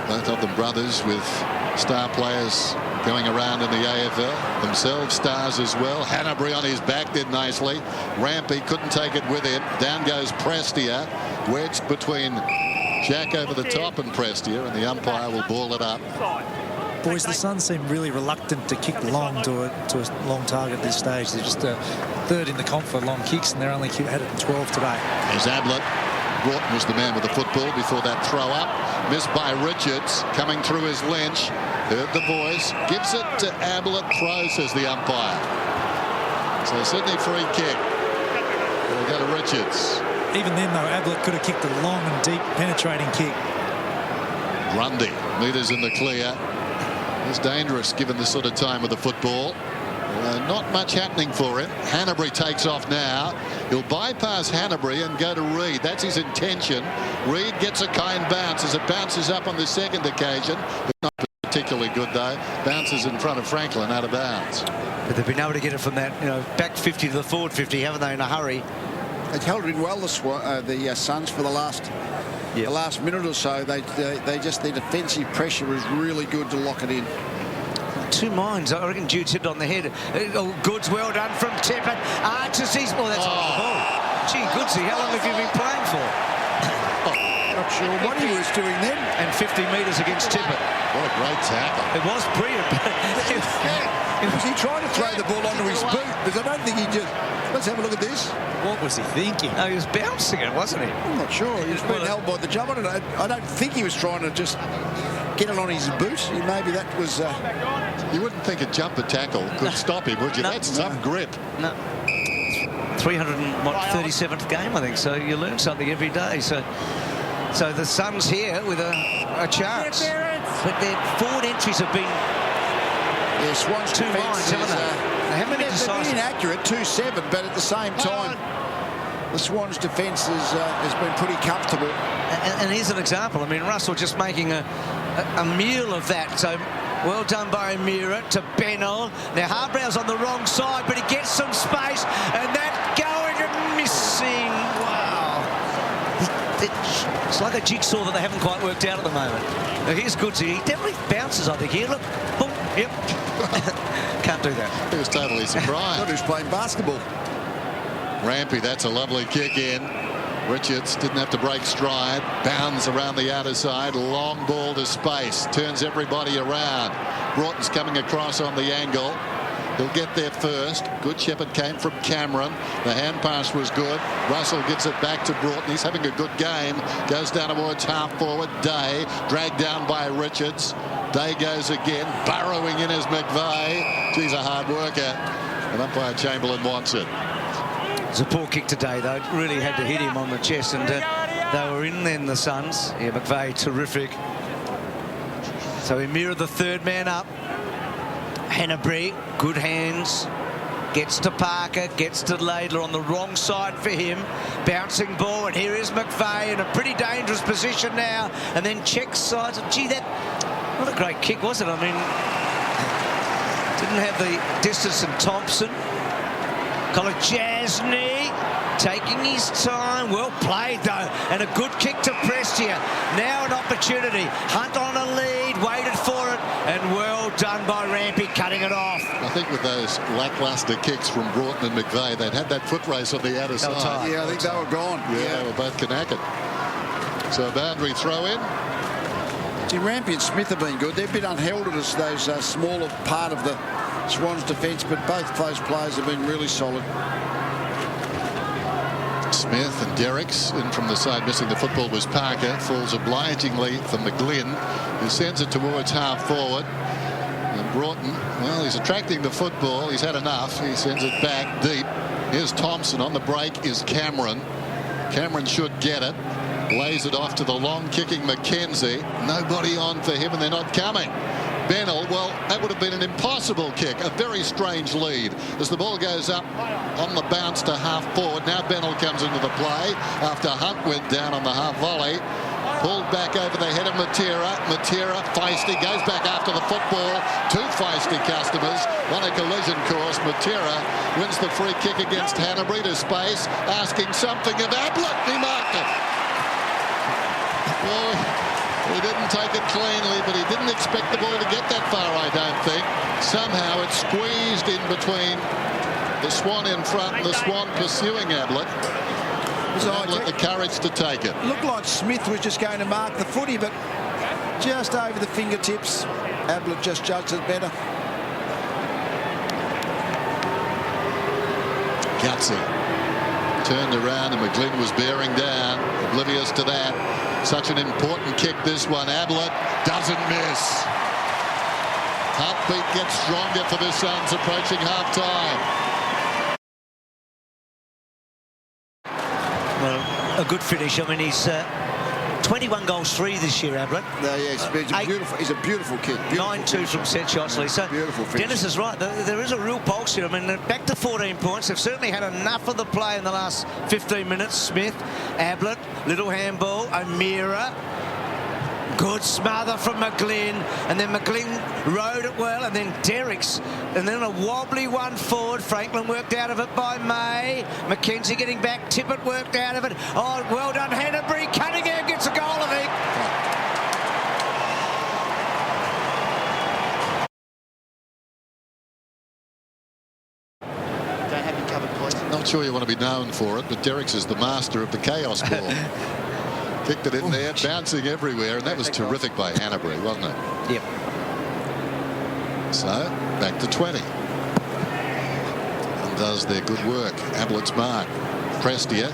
Both of them brothers with star players going around in the AFL. Themselves stars as well. Hanbury on his back did nicely. Rampy couldn't take it with him. Down goes Prestia. Wedged between Jack over the top and Prestia, and the umpire will ball it up. Boys, the Suns seem really reluctant to kick long to a long target at this stage. They're just third in the comp for long kicks, and they're only had it in 12 today. There's Ablett. Broughton was the man with the football before that throw up. Missed by Richards. Coming through his Lynch. Heard the voice. Gives it to Ablett. Throw, says the umpire. So Sydney free kick. We'll go to Richards. Even then, though, Ablett could have kicked a long and deep penetrating kick. Grundy. Metres in the clear. It's dangerous given the sort of time of the football. Not much happening for him. Hanbury takes off now. He'll bypass Hanbury and go to Reed. That's his intention. Reed gets a kind bounce as it bounces up on the second occasion. Not particularly particularly good, though. Bounces in front of Franklin out of bounds. But they've been able to get it from that, back 50 to the forward 50, haven't they, in a hurry? They've held it in well, the Suns, for the last minute or so. Their defensive pressure is really good to lock it in. Two minds. I reckon Jude's hit on the head. Goods, well done from Tippett. Arches his... Oh, that's off the ball. Gee, Goodsy, how long have you been playing for? Not sure what he was doing then. And 50 metres against Tippett. What a great tackle. It was brilliant. Was he trying to throw the ball onto his boot? Because I don't think he just... Let's have a look at this. What was he thinking? Oh, he was bouncing it, wasn't he? I'm not sure. He was being held by the jump. I don't think he was trying to just get it on his boot. Maybe that was... You wouldn't think a jumper tackle could stop him, would you? That's some grip. No. 337th game, I think. So you learn something every day. So the Suns here with a chance. But their forward entries have been... Yeah, Swans two minds, haven't they? They've been inaccurate, 2-7, but at the same time, the Swans' defence has been pretty comfortable. And here's an example. I mean, Russell just making a meal of that. So well done by O'Meara to Bennell. Now Harbrow's on the wrong side, but he gets some space, and that going and missing. Wow. It's like a jigsaw that they haven't quite worked out at the moment. Now here's Goodsy. He definitely bounces, I think. Here, look. Boom. Yep. Can't do that. He was totally surprised. Thought he was playing basketball. Rampy, that's a lovely kick in. Richards didn't have to break stride. Bounds around the outer side. Long ball to space. Turns everybody around. Broughton's coming across on the angle. He'll get there first. Good Shepherd came from Cameron. The hand pass was good. Russell gets it back to Broughton. He's having a good game. Goes down towards half forward. Day dragged down by Richards. Day goes again. Burrowing in as McVeigh. She's a hard worker. And umpire Chamberlain wants it. It's a poor kick today, though. It really had to hit him on the chest, and they were in then, the Suns. Yeah, McVeigh, terrific. So he mirrored the third man up. Hanbury, good hands. Gets to Parker, gets to Laidler on the wrong side for him. Bouncing ball, and here is McVeigh in a pretty dangerous position now. And then checks sides. Gee, what a great kick, was it? I mean, didn't have the distance in Thompson. Jasny taking his time. Well played, though. And a good kick to Prestia. Now an opportunity. Hunt on a lead. Waited for it. And well done by Rampy, cutting it off. I think with those lackluster kicks from Broughton and McVeigh, they'd had that foot race on the outer side. Yeah, I think they were gone. Yeah, they were both knackered. So a boundary throw in. See, Rampy and Smith have been good. They've been unheralded as those smaller part of the Swans' defence, but both those players have been really solid. Smith and Derickx in from the side. Missing the football was Parker. Falls obligingly for McGlynn, who sends it towards half forward. And Broughton, well, he's attracting the football. He's had enough. He sends it back deep. Here's Thompson. On the break is Cameron. Cameron should get it. Lays it off to the long kicking Mackenzie. Nobody on for him, and they're not coming. Bennell, well, that would have been an impossible kick. A very strange lead as the ball goes up on the bounce to half forward. Now Bennell comes into the play after Hunt went down on the half volley. Pulled back over the head of Matera. Matera, feisty, goes back after the football. Two feisty customers on a collision course. Matera wins the free kick against Hanbury to space, asking something of Ablett. He marked it. Well, he didn't take it cleanly, but he didn't expect the ball to get that far, I don't think. Somehow it squeezed in between the Swan in front and the Swan pursuing Ablett. Ablett the courage to take it. Looked like Smith was just going to mark the footy, but just over the fingertips. Ablett just judged it better. Gutsy. Turned around and McGlynn was bearing down, oblivious to that. Such an important kick, this one. Ablett doesn't miss. Heartbeat gets stronger for the Suns approaching half-time. Well, a good finish. I mean, he's 21 goals, 3 this year, Ablett. No, yeah, he's a beautiful kid. 9-2 from set shots, Lee. So beautiful finish. Dennis is right. There is a real pulse here. I mean, they're back to 14 points. They've certainly had enough of the play in the last 15 minutes. Smith, Ablett, little handball, O'Meara. Good smother from McGlynn, and then McGlynn rode it well, and then Derickx, and then a wobbly one forward. Franklin worked out of it by May. Mackenzie getting back. Tippett worked out of it. Oh, well done, Hanbury. Cunningham gets a goal, I think. Don't have you covered, please. Not sure you want to be known for it, but Derickx is the master of the chaos ball. Kicked it in there, bouncing everywhere, and that was terrific by Hanbury, wasn't it? Yep. So, back to 20. And does their good work. Ablett's mark. Prestia.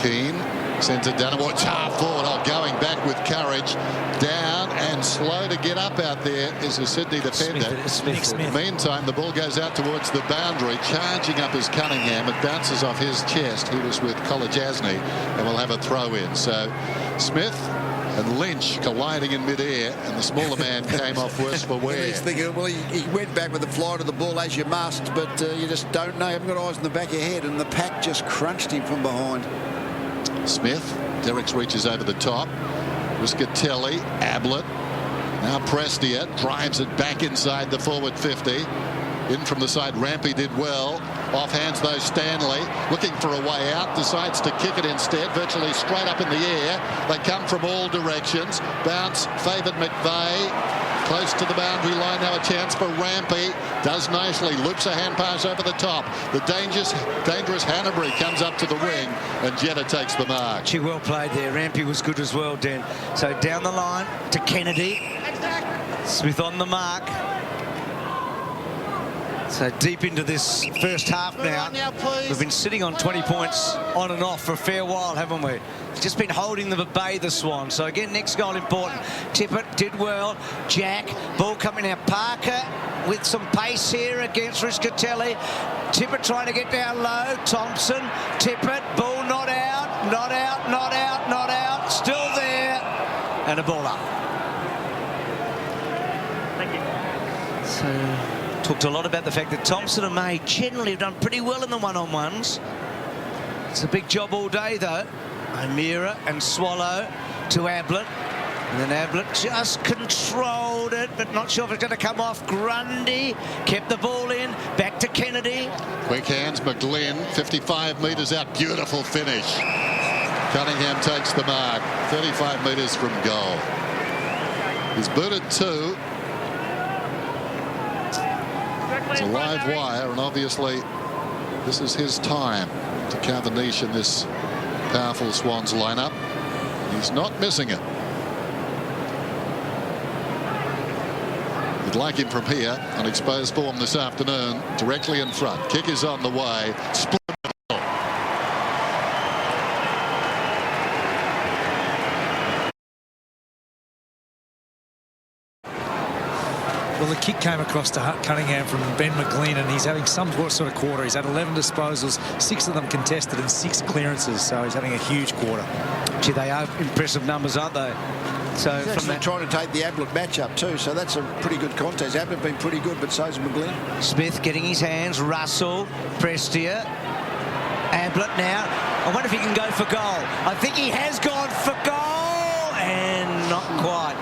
Keane. Sends it down towards half forward. Oh, going back with courage. Down and slow to get up out there is a Sydney defender. Smith. Meantime, the ball goes out towards the boundary. Charging up is Cunningham. It bounces off his chest. He was with Kolajasny, and we'll have a throw in. So Smith and Lynch colliding in midair, and the smaller man came off worse for wear. He's thinking, well, he went back with the flight of the ball as you must, but you just don't know. You haven't got eyes in the back of your head, and the pack just crunched him from behind. Smith. Derickx reaches over the top. Riscatelli. Ablett. Now Prestia drives it back inside the forward 50. In from the side, Rampy did well. Offhands though Stanley, looking for a way out, decides to kick it instead, virtually straight up in the air. They come from all directions. Bounce favoured McVeigh. Close to the boundary line, now a chance for Rampy. Does nicely, loops a hand pass over the top. The dangerous Hanbury comes up to the wing, and Jetta takes the mark. Gee, well played there. Rampy was good as well, Den. So down the line to Kennedy. Smith on the mark. So deep into this first half now. We've been sitting on 20 points on and off for a fair while, haven't we? Just been holding them at bay, the Swans. So again, next goal important. Tippett did well. Jack, ball coming out. Parker with some pace here against Riscatelli. Tippett trying to get down low. Thompson, Tippett, ball not out, not out, not out, not out. Still there. And a ball up. Thank you. So talked a lot about the fact that Thompson and May generally have done pretty well in the one-on-ones. It's a big job all day, though. O'Meara and Swallow to Ablett. And then Ablett just controlled it, but not sure if it's going to come off. Grundy kept the ball in. Back to Kennedy. Quick hands, McGlynn, 55 metres out. Beautiful finish. Cunningham takes the mark. 35 metres from goal. He's booted two. It's a live wire, and obviously this is his time to carve a niche in this powerful Swans lineup. He's not missing it. You'd like him from here on exposed form this afternoon, directly in front. Kick is on the way. Split. Well, the kick came across to Cunningham from Ben McGlynn, and he's having some sort of quarter. He's had 11 disposals, 6 of them contested, and 6 clearances. So he's having a huge quarter. Gee, they are impressive numbers, aren't they? So He's from that, trying to take the Ablett matchup too, so that's a pretty good contest. Ablett been pretty good, but so's McGlynn. Smith getting his hands. Russell, Prestia, Ablett now. I wonder if he can go for goal. I think he has gone for goal, and not quite.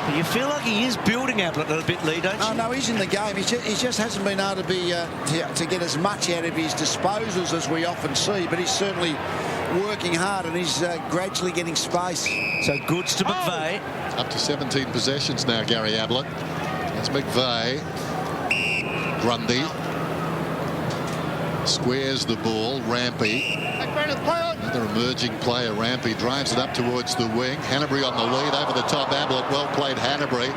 But you feel like he is building Ablett a little bit, Lee, don't you? Oh, no, he's in the game. He just hasn't been able to be to get as much out of his disposals as we often see, but he's certainly working hard, and he's gradually getting space. So goods to McVeigh. Up to 17 possessions now, Gary Ablett. That's McVeigh. Grundy. Squares the ball. Rampy. Another emerging player. Rampy drives it up towards the wing. Hanbury on the lead over the top. Ablett, well played Hanbury.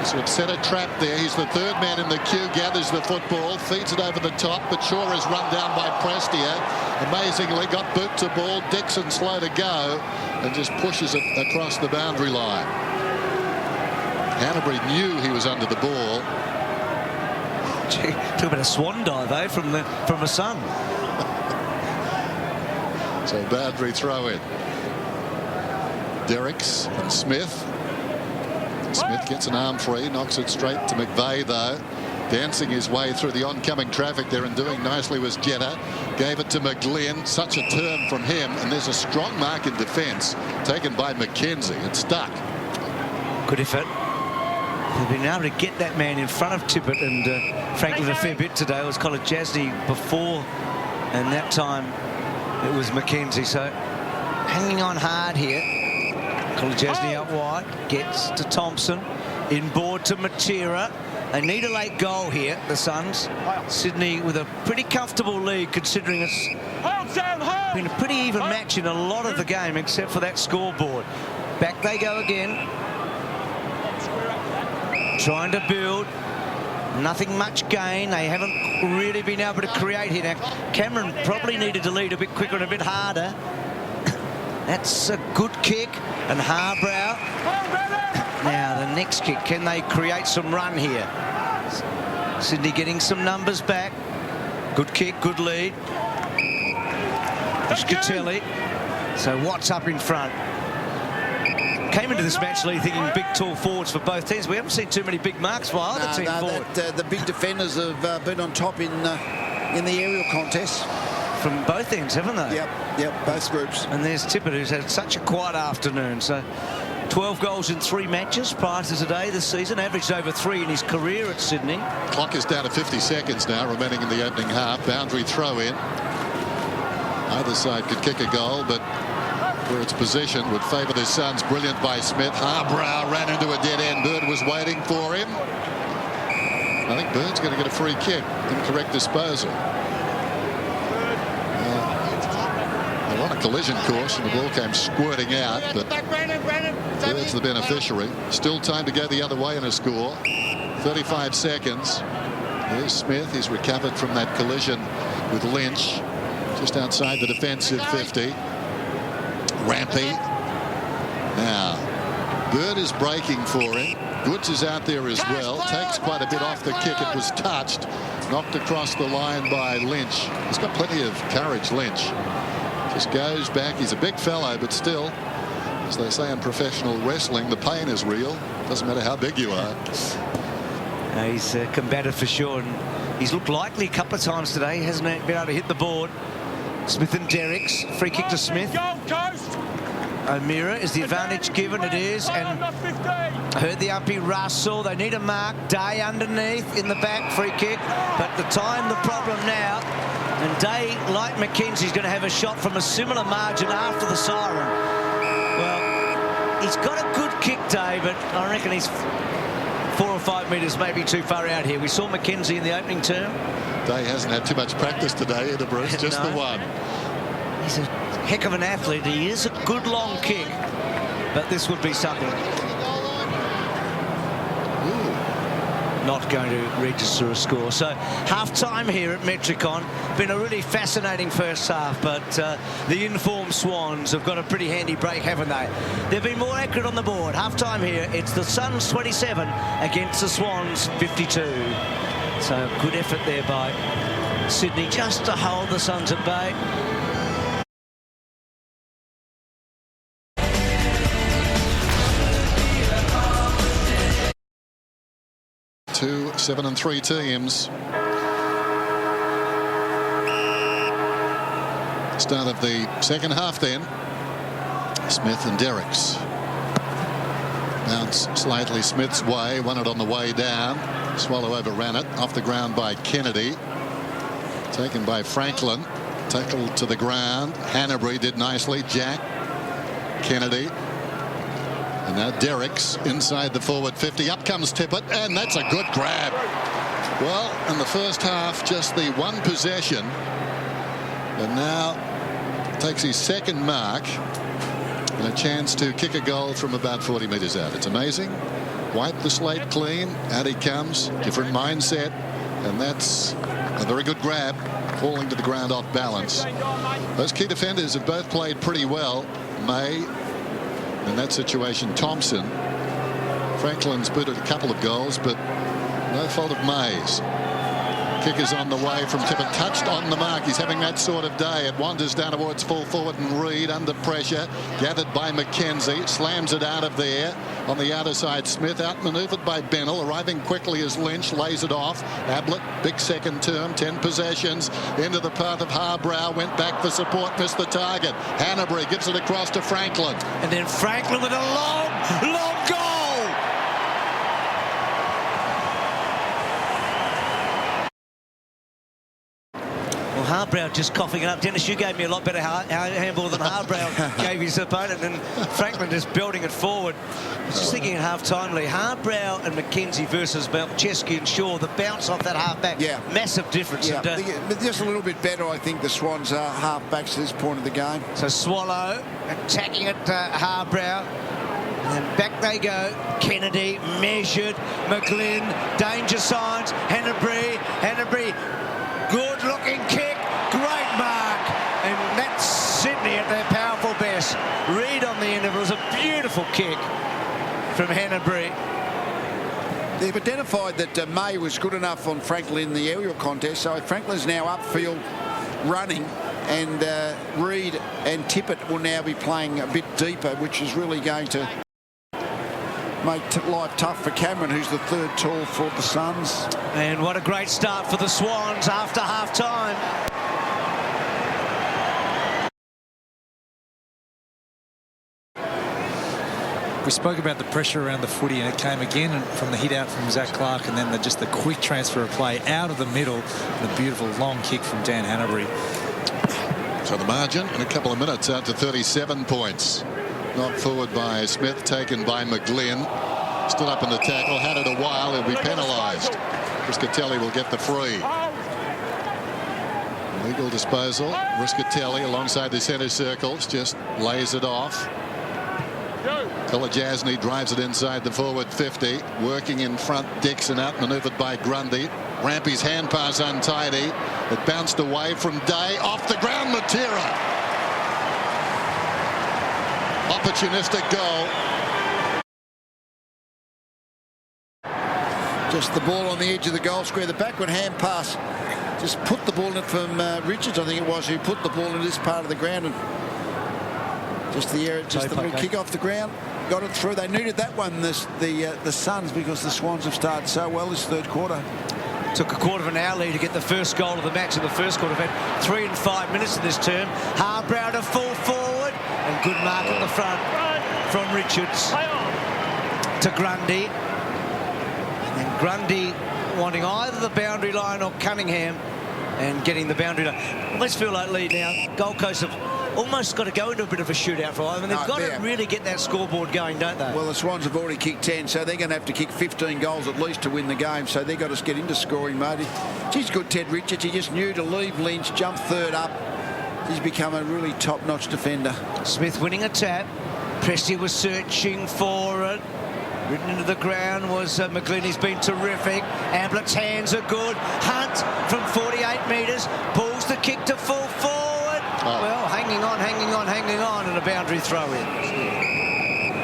So it's set a trap there. He's the third man in the queue, gathers the football, feeds it over the top, but Shaw is run down by Prestia. Amazingly got boot to ball. Dixon slow to go and just pushes it across the boundary line. Hanbury knew he was under the ball. Gee, talk about a swan dive, eh, from a son. So boundary throw in. Derickx and Smith. Smith gets an arm free, knocks it straight to McVeigh, though. Dancing his way through the oncoming traffic there and doing nicely was Jetta. Gave it to McGlynn. Such a turn from him, and there's a strong mark in defence taken by McKenzie. It's stuck. Good effort. They've been able to get that man in front of Tippett and Franklin a fair bit today. It was Kolodjasny before, and that time it was McKenzie. So hanging on hard here. Kolodjasny out wide, gets to Thompson, inboard to Matera. They need a late goal here, the Suns. Sydney with a pretty comfortable lead, considering it's been a pretty even match in a lot of the game, except for that scoreboard. Back they go again. Trying to build. Nothing much gain. They haven't really been able to create here. Now, Cameron probably needed to lead a bit quicker and a bit harder. That's a good kick. And Harbrow. Now, the next kick. Can they create some run here? Sydney getting some numbers back. Good kick, good lead. Scatelli. So what's up in front? Came into this match, Lee, thinking big, tall forwards for both teams. We haven't seen too many big marks by either team forward. The big defenders have been on top in the aerial contest. From both ends, haven't they? Yep, both groups. And there's Tippett, who's had such a quiet afternoon. So 12 goals in 3 matches prior to today this season. Averaged over 3 in his career at Sydney. Clock is down to 50 seconds now, remaining in the opening half. Boundary throw in. Either side could kick a goal, but for its position would favour the Suns. Brilliant by Smith. Harbrow ran into a dead end. Bird was waiting for him. I think Bird's going to get a free kick. Incorrect disposal. On a collision course, and the ball came squirting out, but Bird's the beneficiary. Still time to go the other way in a score. 35 seconds. Here's Smith. He's recovered from that collision with Lynch just outside the defensive 50. Rampy. Now, Bird is breaking for him. Goods is out there as well. Takes quite a bit off the kick. It was touched. Knocked across the line by Lynch. He's got plenty of courage, Lynch. Just goes back. He's a big fellow, but still, as they say in professional wrestling, the pain is real. Doesn't matter how big you are. He's combative for sure. And he's looked likely a couple of times today. He hasn't been able to hit the board. Smith and Derickx. Free kick to Smith. O'Meara, is the advantage given? It is. And heard the uppy Russell. They need a mark. Day underneath in the back. Free kick. But the time, the problem now. And Day, like McKenzie's going to have a shot from a similar margin after the siren. Well, he's got a good kick, Day, but I reckon he's 4 or 5 metres maybe too far out here. We saw McKenzie in the opening term. Day hasn't had too much practice today either, Bruce. Just No. the one. He's a heck of an athlete. He is a good long kick, but this would be something. Not going to register a score. So half-time here at Metricon. Been a really fascinating first half, but the informed Swans have got a pretty handy break, haven't they? They've been more accurate on the board. Half-time here, it's the Suns 27 against the Swans 52. So good effort there by Sydney just to hold the Suns at bay. 2 7-3 teams. Start of the second half then. Smith and Derickx. Bounce slightly Smith's way, won it on the way down. Swallow overran it, off the ground by Kennedy. Taken by Franklin. Tackled to the ground. Hanbury did nicely. Jack. Kennedy. And now Derickx inside the forward 50. Up comes Tippett, and that's a good grab. Well, in the first half, just the one possession. And now takes his second mark and a chance to kick a goal from about 40 metres out. It's amazing. Wipe the slate clean. Out he comes. Different mindset. And that's a very good grab. Falling to the ground off balance. Those key defenders have both played pretty well. May, in that situation, Thompson. Franklin's booted a couple of goals, but no fault of May's. Kick is on the way from Tippett, touched on the mark. He's having that sort of day. It wanders down towards full forward, and Reid under pressure, gathered by McKenzie, slams it out of there. On the outer side, Smith outmanoeuvred by Bennell, arriving quickly as Lynch lays it off. Ablett, big second term, 10 possessions, into the path of Harbrow, went back for support, missed the target. Hanbury gives it across to Franklin. And then Franklin with a long goal. Well, Harbrow just coughing it up. Dennis, you gave me a lot better handball than Harbrow gave his opponent, and Franklin just belting it forward. I was just thinking at half-time, Lee, Harbrow and McKenzie versus Chesky and Shaw, the bounce off that half-back, massive difference. Yeah, but just a little bit better, I think, the Swans are half-backs at this point of the game. So Swallow attacking at Harbrow. And then back they go. Kennedy measured. McGlynn, danger signs. Hanbury, good looking kick, great mark, and that's Sydney at their powerful best. Reed on the end of it was a beautiful kick from Hanbury. They've identified that May was good enough on Franklin in the aerial contest, so Franklin's now upfield running, and Reed and Tippett will now be playing a bit deeper, which is really going to make life tough for Cameron, who's the third tall for the Suns. And what a great start for the Swans after half-time. We spoke about the pressure around the footy, and it came again from the hit out from Zach Clark, and then just the quick transfer of play out of the middle, and a beautiful long kick from Dan Hanbury. So the margin in a couple of minutes out to 37 points. Knocked forward by Smith, taken by McGlynn. Stood up in the tackle, had it a while, he'll be penalised. Riscatelli will get the free. Legal disposal. Riscatelli alongside the centre circles just lays it off. Kolajasny drives it inside the forward 50. Working in front, Dixon outmanoeuvred by Grundy. Rampy's hand pass untidy. It bounced away from Day. Off the ground, Matera. Opportunistic goal. Just the ball on the edge of the goal square. The backward hand pass just put the ball in it from Richards, I think it was, who put the ball in this part of the ground, and just the area, just the little kick off the ground, got it through. They needed that one, the Suns, because the Swans have started so well this third quarter. Took a quarter of an hour lead to get the first goal of the match in the first quarter. We've had 3 and 5 minutes in this term. Harbrow to full forward, and good mark at the front from Richards to Grundy. And then Grundy wanting either the boundary line or Cunningham, and getting the boundary line. Let's feel like Lee now. Gold Coast have almost got to go into a bit of a shootout for them. They've got to really get that scoreboard going, don't they? Well, the Swans have already kicked 10, so they're going to have to kick 15 goals at least to win the game. So they've got to get into scoring mode. He's good, Ted Richards. He just knew to leave Lynch, jump third up. He's become a really top-notch defender. Smith winning a tap. Presti was searching for it. Ridden into the ground was McGlynn. He's been terrific. Amblett's hands are good. Hunt from 48 metres pulls the kick to full forward. Well, hanging on, and a boundary throw in.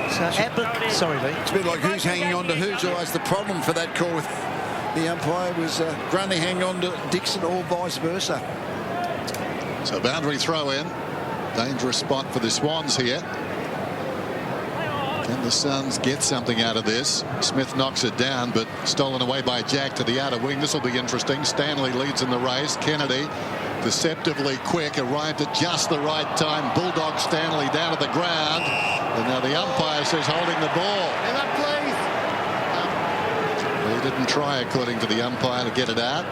So Ablett, sorry, Lee. It's a bit like who's hanging on to who's always the problem for that call. With the umpire was Grundy hanging on to Dixon, or vice versa. So boundary throw in. Dangerous spot for the Swans here. Can the Suns get something out of this? Smith knocks it down, but stolen away by Jack to the outer wing. This will be interesting. Stanley leads in the race. Kennedy, deceptively quick, arrived at just the right time. Bulldog Stanley down to the ground. And now the umpire says holding the ball. He didn't try, according to the umpire, to get it out.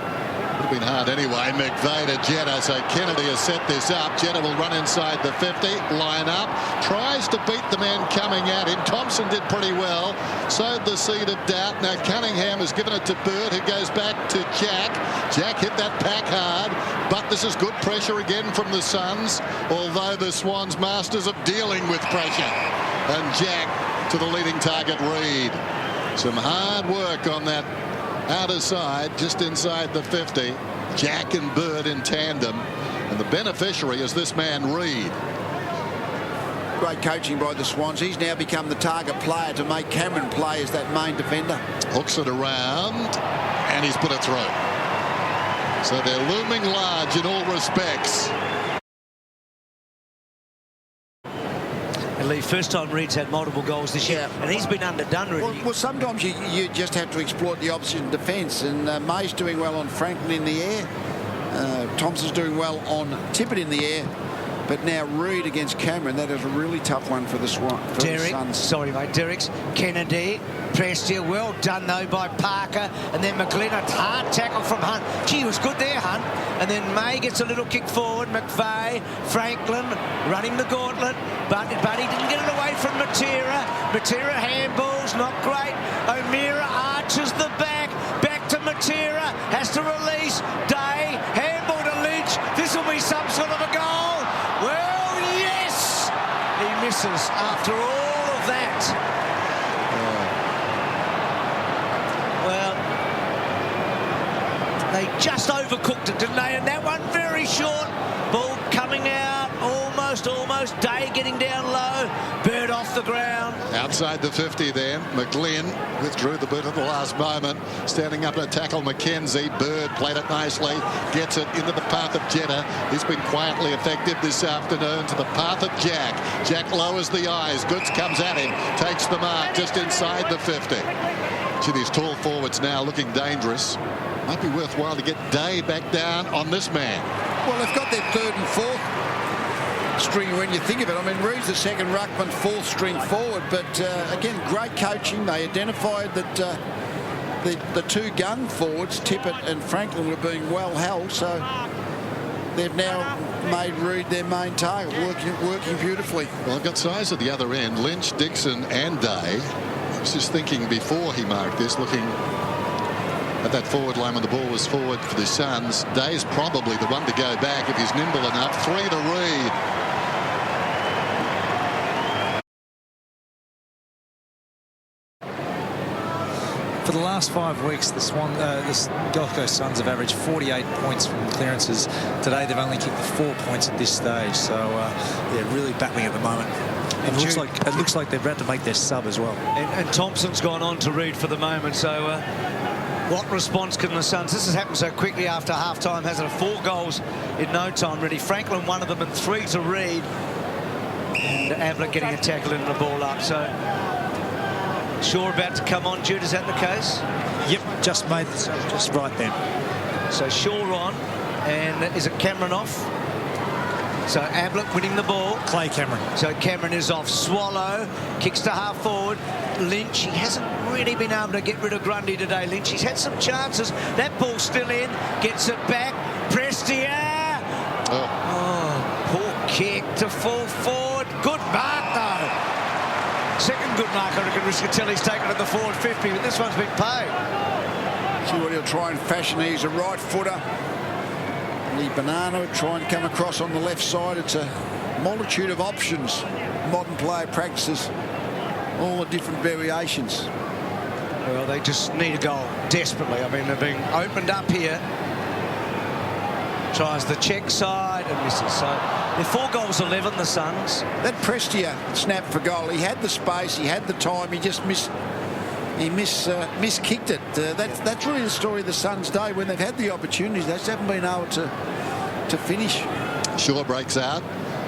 Would have been hard anyway. McVeigh to Jetta. So Kennedy has set this up. Jetta will run inside the 50, line up, tries to beat the man coming at him. Thompson did pretty well, sowed the seed of doubt. Now Cunningham has given it to Bird, who goes back to Jack. Jack hit that pack hard, but this is good pressure again from the Suns, although the Swans masters of dealing with pressure. And Jack to the leading target, Reed. Some hard work on that outer side, just inside the 50. Jack and Bird in tandem, and the beneficiary is this man Reed. Great coaching by the Swans. He's now become the target player to make Cameron play as that main defender. Hooks it around, and he's put it through. So they're looming large in all respects. Lee, first time Reed's had multiple goals this year, and he's been underdone really. Well, sometimes you just have to exploit the opposition defence, and May's doing well on Franklin in the air. Thompson's doing well on Tippett in the air. But now Reid against Cameron, that is a really tough one for the Swans. Derickx, Kennedy, Prestia, well done though by Parker, and then McGlynn, a hard tackle from Hunt. Gee, was good there, Hunt. And then May gets a little kick forward. McVeigh, Franklin running the gauntlet, but he didn't get it away from Matera. Matera handballs, not great. O'Meara arches the back to Matera, has to release. Day, handball to Lynch. This will be some sort of a goal. Well, yes! He misses after all of that. Well, they just overcooked it, didn't they? And that one very short. Ball coming out, almost. Day getting down low. Bird off the ground. Outside the 50 there. McGlynn withdrew the boot at the last moment. Standing up to tackle McKenzie. Bird played it nicely. Gets it into the path of Jetta. He's been quietly effective this afternoon to the path of Jack. Jack lowers the eyes. Goods comes at him. Takes the mark just inside the 50. See these tall forwards now looking dangerous. Might be worthwhile to get Day back down on this man. Well, they've got their third and fourth string when you think of it. I mean, Reid's the second ruckman, fourth string forward, but again, great coaching. They identified that the two gun forwards, Tippett and Franklin, were being well held, so they've now made Reid their main target, working beautifully. Well, I've got size at the other end. Lynch, Dixon and Day. I was just thinking before he marked this, looking at that forward line when the ball was forward for the Suns. Day's probably the one to go back if he's nimble enough. 3 to Reid. For the last 5 weeks, the Gold Coast Suns have averaged 48 points from clearances. Today, they've only kicked 4 points at this stage, so they're really battling at the moment. It looks like they're about to make their sub as well. And Thompson's gone on to Reid for the moment, so what response can the Suns? This has happened so quickly after half-time, hasn't it? 4 goals in no time, really. Franklin, one of them, and 3 to Reid. And Ablett getting a tackle and the ball up, so Shaw about to come on. Jude, is that the case? Yep, just right then. So Shaw on, and is it Cameron off? So Ablett winning the ball. Clay Cameron. So Cameron is off. Swallow kicks to half forward. Lynch, he hasn't really been able to get rid of Grundy today, Lynch. He's had some chances. That ball's still in. Gets it back. Prestia. Oh, poor kick to full forward. Good mark, though. Second good mark, I reckon Riscatelli's taken at the forward 50, but this one's been paid. See what he'll try and fashion. He's a right footer. The Banana would try and come across on the left side. It's a multitude of options. Modern player practices all the different variations. Well, they just need a goal desperately. I mean, they're being opened up here. Tries the check side and misses. So they're 4 goals 11, the Suns. That Prestia snap for goal. He had the space. He had the time. He just miskicked it. That's really the story of the Suns' day. When they've had the opportunities, they just haven't been able to finish. Shaw breaks out,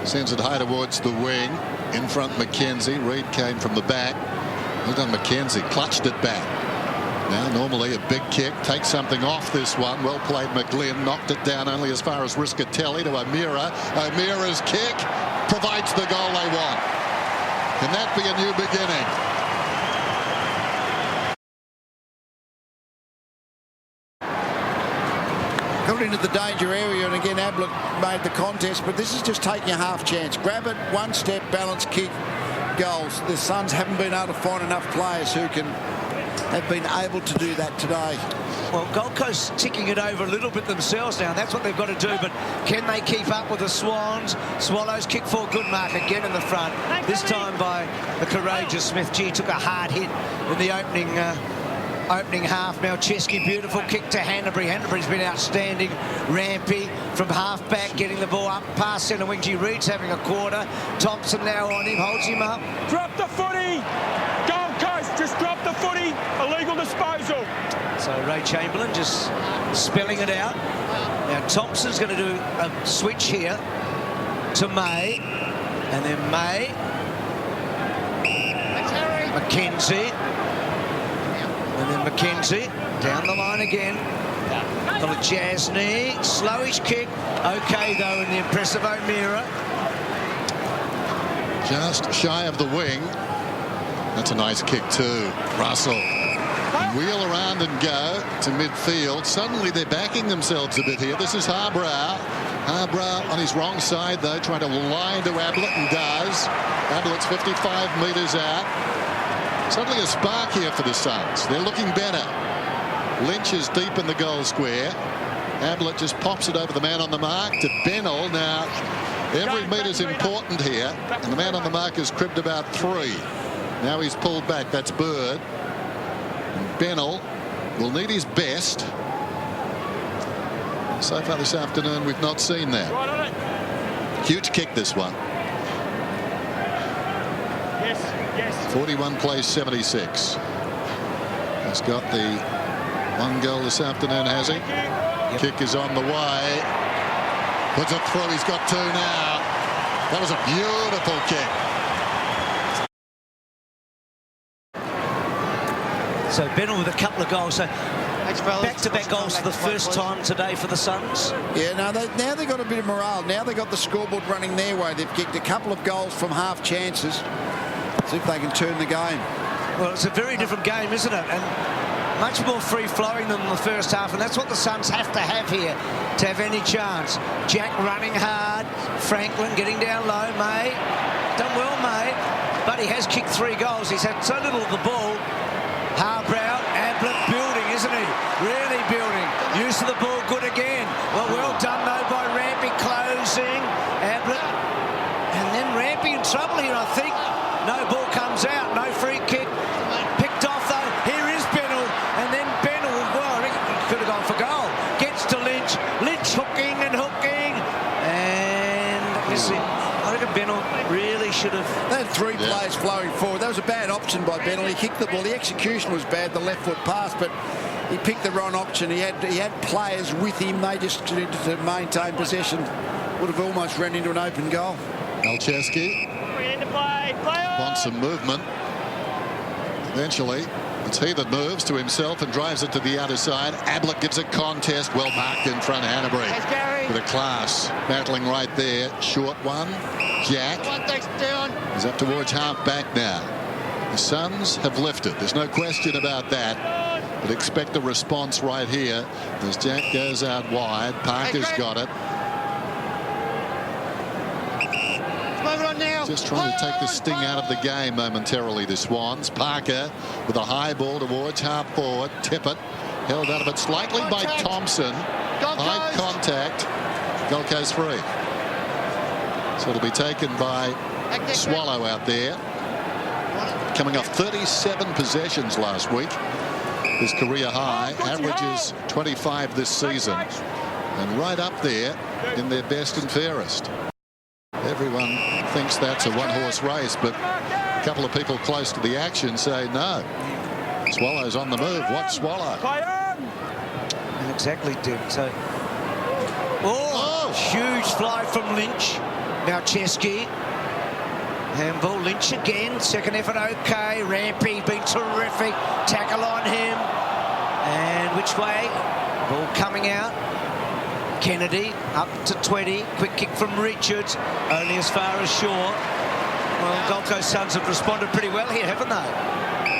sends it high towards the wing. In front, McKenzie. Reid came from the back. Well done, McKenzie. Clutched it back. Now, normally a big kick. Takes something off this one. Well played, McGlynn. Knocked it down only as far as Riscatelli to O'Meara. O'Meara's kick provides the goal they want. Can that be a new beginning? Got into the danger area, and again Ablett made the contest, but this is just taking a half chance. Grab it, one step, balance, kick, goals. The Suns haven't been able to find enough players who have been able to do that today. Well, Gold Coast ticking it over a little bit themselves now. That's what they've got to do, but can they keep up with the Swans? Swallows kick for a good mark again in the front. This time by the courageous Smith. G took a hard hit in the opening half. Malcheski, beautiful kick to Hanbury. Hanbury's been outstanding. Rampy from half back, getting the ball up past centre wing. G Reid's having a quarter. Thompson now on him, holds him up. Drop the footy. Gold Coast, just drop the footy. Illegal disposal. So Ray Chamberlain just spelling it out. Now Thompson's going to do a switch here to May, and then May, McKenzie, and then McKenzie down the line again. Got a jazz knee, slowish kick. Okay though, in the impressive O'Meara. Just shy of the wing. That's a nice kick too. Russell. Wheel around and go to midfield. Suddenly they're backing themselves a bit here. This is Harbrow. Harbrow on his wrong side though, trying to line to Ablett, and does. Ablett's 55 metres out. Suddenly a spark here for the Suns. They're looking better. Lynch is deep in the goal square. Ablett just pops it over the man on the mark to Bennell. Now every meter's important here, and the man on the mark has cribbed about 3. Now he's pulled back. That's Bird. And Bennell will need his best. So far this afternoon we've not seen that. Huge kick, this one. 41 plays 76. He's got the 1 goal this afternoon, has he? Yep. Kick is on the way. Puts it through. He's got 2 now. That was a beautiful kick. So Bennell with a couple of goals. So back-to-back goals for the first time today for the Suns. Yeah, now they've got a bit of morale. Now they've got the scoreboard running their way. They've kicked a couple of goals from half chances. See if they can turn the game. Well, it's a very different game, isn't it? And much more free-flowing than the first half, and that's what the Suns have to have here to have any chance. Jack running hard. Franklin getting down low. May done well, May, but he has kicked 3 goals. He's had so little of the ball. Harbrow, Ablett building, isn't he? Really building. Use of the ball, good again. Well done, though, by Rampy closing. Ablett. And then Rampy in trouble here, I think. No ball comes out. No free kick. Picked off, though. Here is Bennell. And then Bennell, well, he could have gone for goal. Gets to Lynch. Lynch hooking and hooking. And missing. I reckon Bennell really should have... They had 3 players flowing forward. That was a bad option by Bennell. He kicked the ball. The execution was bad, the left foot pass, but he picked the wrong option. He had players with him. They just needed to maintain possession. Would have almost ran into an open goal. Malcheski wants some movement. Eventually, it's he that moves to himself and drives it to the outer side. Ablett gives a contest. Well marked in front of Hanbury. With a class. Battling right there. Short one. Jack is up towards half back now. The Suns have lifted. There's no question about that. But expect a response right here as Jack goes out wide. Parker's got it. Just trying to take the sting out of the game momentarily, the Swans. Parker with a high ball towards half forward. Tippett held out of it slightly by Thompson. High contact. Gold Coast free. So it'll be taken by Swallow out there. Coming off 37 possessions last week. His career high. Averages 25 this season. And right up there in their best and fairest. Everyone thinks that's a 1-horse race, but a couple of people close to the action say no. Swallow's on the move. Watch Swallow. Exactly, Tim. So, huge fly from Lynch. Now Chesky. Handball. Lynch again. Second effort okay. Rampy been terrific. Tackle on him. And which way? Ball coming out. Kennedy up to 20. Quick kick from Richards. Only as far as Shaw. Well, Gold Coast Suns have responded pretty well here, haven't they?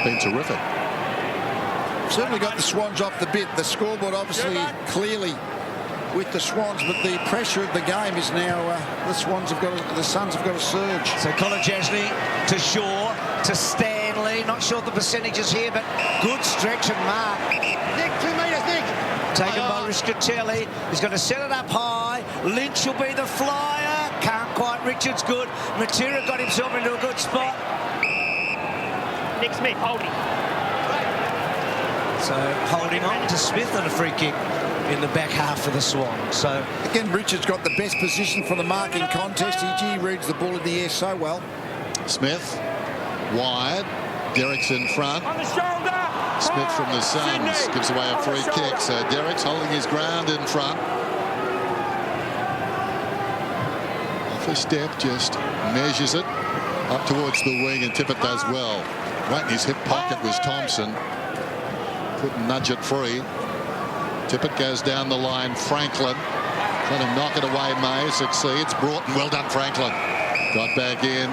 Been terrific. Certainly got the Swans off the bit. The scoreboard obviously clearly with the Swans, but the pressure of the game is now the Suns have got to surge. So Colin Jasny to Shaw to Stanley. Not sure the percentages here, but good stretch and mark. Nick, 2 metres, Nick. Taken by Riscatelli. He's going to set it up high. Lynch will be the flyer. Can't quite. Richards good. Matera got himself into a good spot. Nick Smith, holding. So holding on to Smith and a free kick in the back half for the Swans. So again, Richards got the best position for the marking contest. He reads the ball in the air so well. Smith wide. Derickx in front. On the shoulder. Smith from the Suns gives away a free kick. So Derickx holding his ground in front. Off a step, just measures it up towards the wing, and Tippett does well. Right in his hip pocket was Thompson. Couldn't nudge it free. Tippett goes down the line. Franklin trying to knock it away. May succeeds. Broughton, well done, Franklin. Got back in.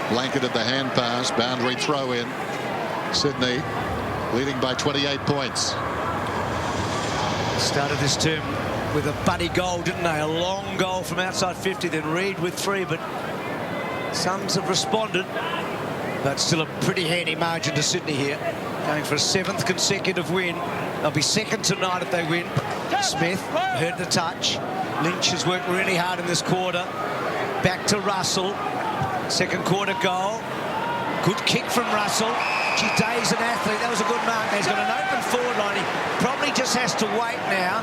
blanketed the hand pass. Boundary throw in. Sydney leading by 28 points. Started this term with a buddy goal, didn't they? A long goal from outside 50, then Reid with 3, but Suns have responded. But still a pretty handy margin to Sydney here. Going for a 7th consecutive win. They'll be second tonight if they win. Smith heard the touch. Lynch has worked really hard in this quarter. Back to Russell. Second quarter goal. Good kick from Russell. Gee, Day's an athlete. That was a good mark. He's got an open forward line. He probably just has to wait now.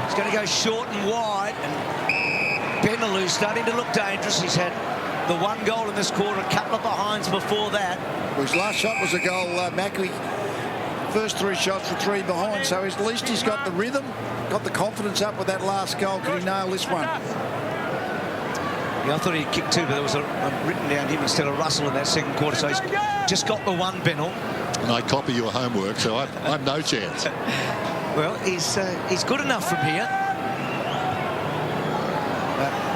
He's going to go short and wide. And Benelou starting to look dangerous. He's had the 1 goal in this quarter, a couple of behinds before that. Well, his last shot was a goal, Mackley. First 3 shots were 3 behind, so at least he's got the rhythm, got the confidence up with that last goal. Can he nail this one? Yeah, I thought he'd kick 2, but there was a written down him instead of Russell in that second quarter, so he's just got the 1, Benel. And I copy your homework, so I've no chance. Well, he's good enough from here.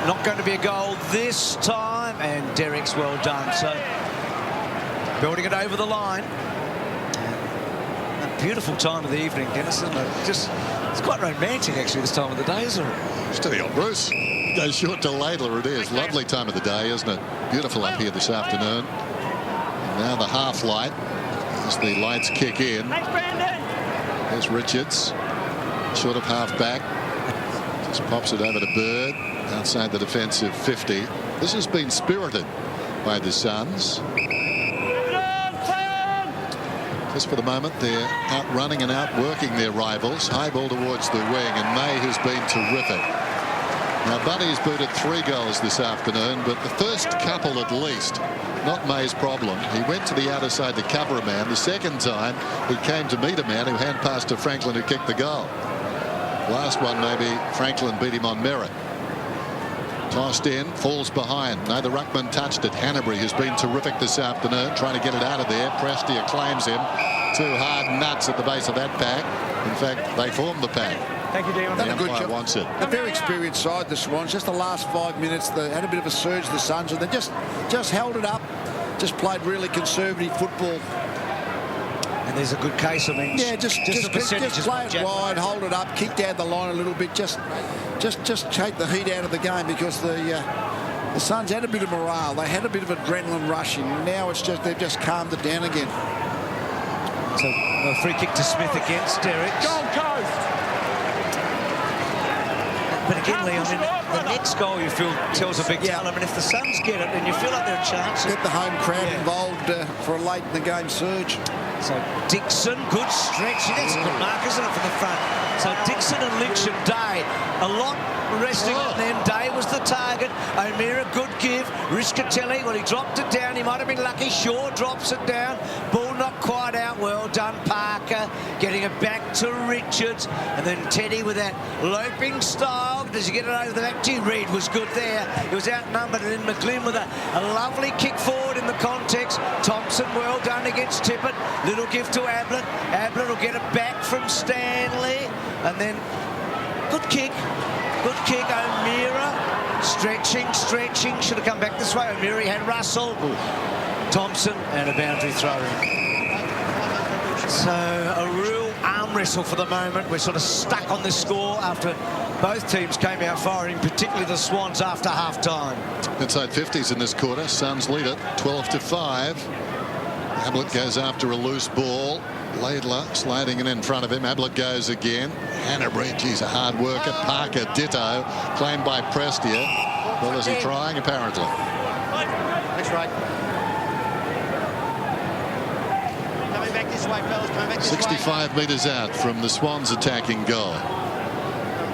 Not going to be a goal this time, and Derickx well done. So building it over the line. A beautiful time of the evening, Dennis, isn't it? It's quite romantic actually this time of the day, isn't it? Steady on, Bruce. Goes short to Laidler. It is lovely time of the day, isn't it? Beautiful up here this afternoon. And now the half light as the lights kick in. There's Richards, short of half back. Just pops it over to Bird outside the defensive 50. This has been spirited by the Suns. Just for the moment, they're outrunning and outworking their rivals. High ball towards the wing, and May has been terrific. Now, Buddy's booted 3 goals this afternoon, but the first couple at least, not May's problem. He went to the outer side to cover a man. The second time, he came to meet a man who hand passed to Franklin, who kicked the goal. Last one, maybe Franklin beat him on merit. Tossed in, falls behind. Neither ruckman touched it. Hanbury has been terrific this afternoon, trying to get it out of there. Prestia claims him. 2 hard nuts at the base of that pack. In fact, they formed the pack. Thank you, Damon. Done a good umpire job. wants it. A very experienced side, the Swans. Just the last 5 minutes, they had a bit of a surge, the Suns, and they just held it up. Just played really conservative football. And there's a good case. I mean, Yeah, just play it wide, hold it up, kick down the line a little bit. Just take the heat out of the game, because the Suns had a bit of morale. They had a bit of adrenaline rushing. Now it's just they've just calmed it down again. So a free kick to Smith against Derickx. Gold Coast. But again, Lee, I mean, the next goal you feel tells a big tale. I mean, if the Suns get it, then you feel like they're a chance. Get the home crowd involved for a late in the game surge. So Dixon, good stretch. That's a good mark, isn't it, from the front? So Dixon and Lynch and Day, a lot resting on them. Day was the target. O'Meara, good give. Riscatelli, well, he dropped it down. He might have been lucky. Shaw drops it down. Ball not quite out. Well done, Parker. Getting it back to Richards. And then Teddy with that loping style. Does he get it over the back? Gee, Reid was good there. He was outnumbered. And then McGlynn with a lovely kick forward in the context. Thompson, well done against Tippett. Little gift to Ablett. Ablett will get it back from Stanley. And then good kick. Good kick, O'Meara. Stretching. Should have come back this way. O'Meara had Russell. Thompson, and a boundary throw in. So a real arm wrestle for the moment. We're sort of stuck on this score after both teams came out firing, particularly the Swans after half-time. Inside 50s in this quarter. Suns lead it 12-5. Ablett goes after a loose ball. Laidler sliding it in front of him. Ablett goes again. Hanbury, geez, a hard worker. Parker, ditto. Claimed by Prestia. Well, is he trying? Apparently. That's right. Coming back this way, fellas. Coming back this 65 metres out from the Swans' attacking goal.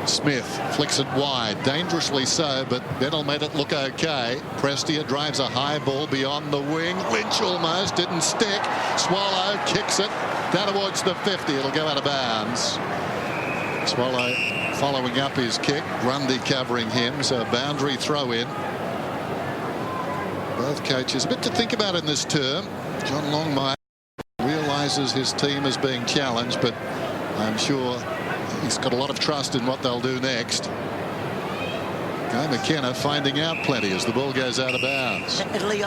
Smith flicks it wide, dangerously so, but Bennell made it look okay. Prestia drives a high ball beyond the wing. Lynch almost didn't stick. Swallow kicks it down towards the 50. It'll go out of bounds. Swallow following up his kick. Grundy covering him, so a boundary throw in. Both coaches, a bit to think about in this term. John Longmire realises his team is being challenged, but I'm sure he's got a lot of trust in what they'll do next. Guy McKenna finding out plenty as the ball goes out of bounds. Lee,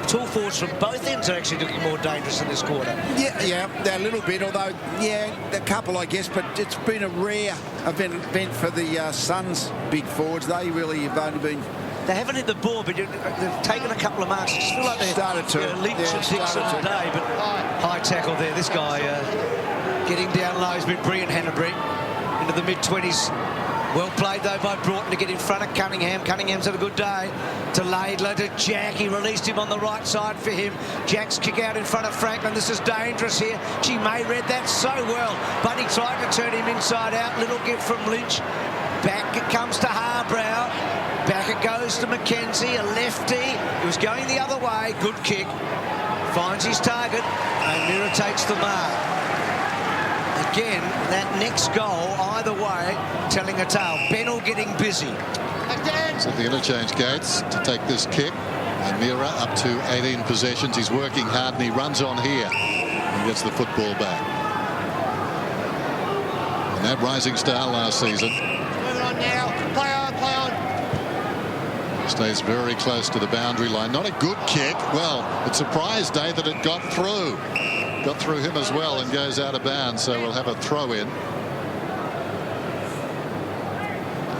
tall forwards from both ends are actually looking more dangerous in this quarter. Yeah, a little bit, although, yeah, a couple, I guess, but it's been a rare event for the Suns' big forwards. They really have only been... They haven't hit the ball, but they've taken a couple of marks. I just feel like they started to. Lynch and Dixon today, but high tackle there. This guy getting down low has been brilliant, Hanbury, into the mid-20s. Well played, though, by Broughton to get in front of Cunningham. Cunningham's had a good day. To Laidler, to Jack. He released him on the right side for him. Jack's kick out in front of Franklin. This is dangerous here. Gee, May read that so well. But he tried to turn him inside out. Little gift from Lynch. Back it comes to Harbrow. Back it goes to McKenzie, a lefty. He was going the other way. Good kick. Finds his target. And Mira takes the mark. Again, that next goal, either way, telling a tale. Bennell getting busy. So the interchange gates to take this kick. Amira up to 18 possessions. He's working hard and he runs on here and gets the football back. And that rising star last season. Moving on now. Play on, play on. Stays very close to the boundary line. Not a good kick. Well, it surprised Day that it got through. Got through him as well and goes out of bounds, so we'll have a throw in.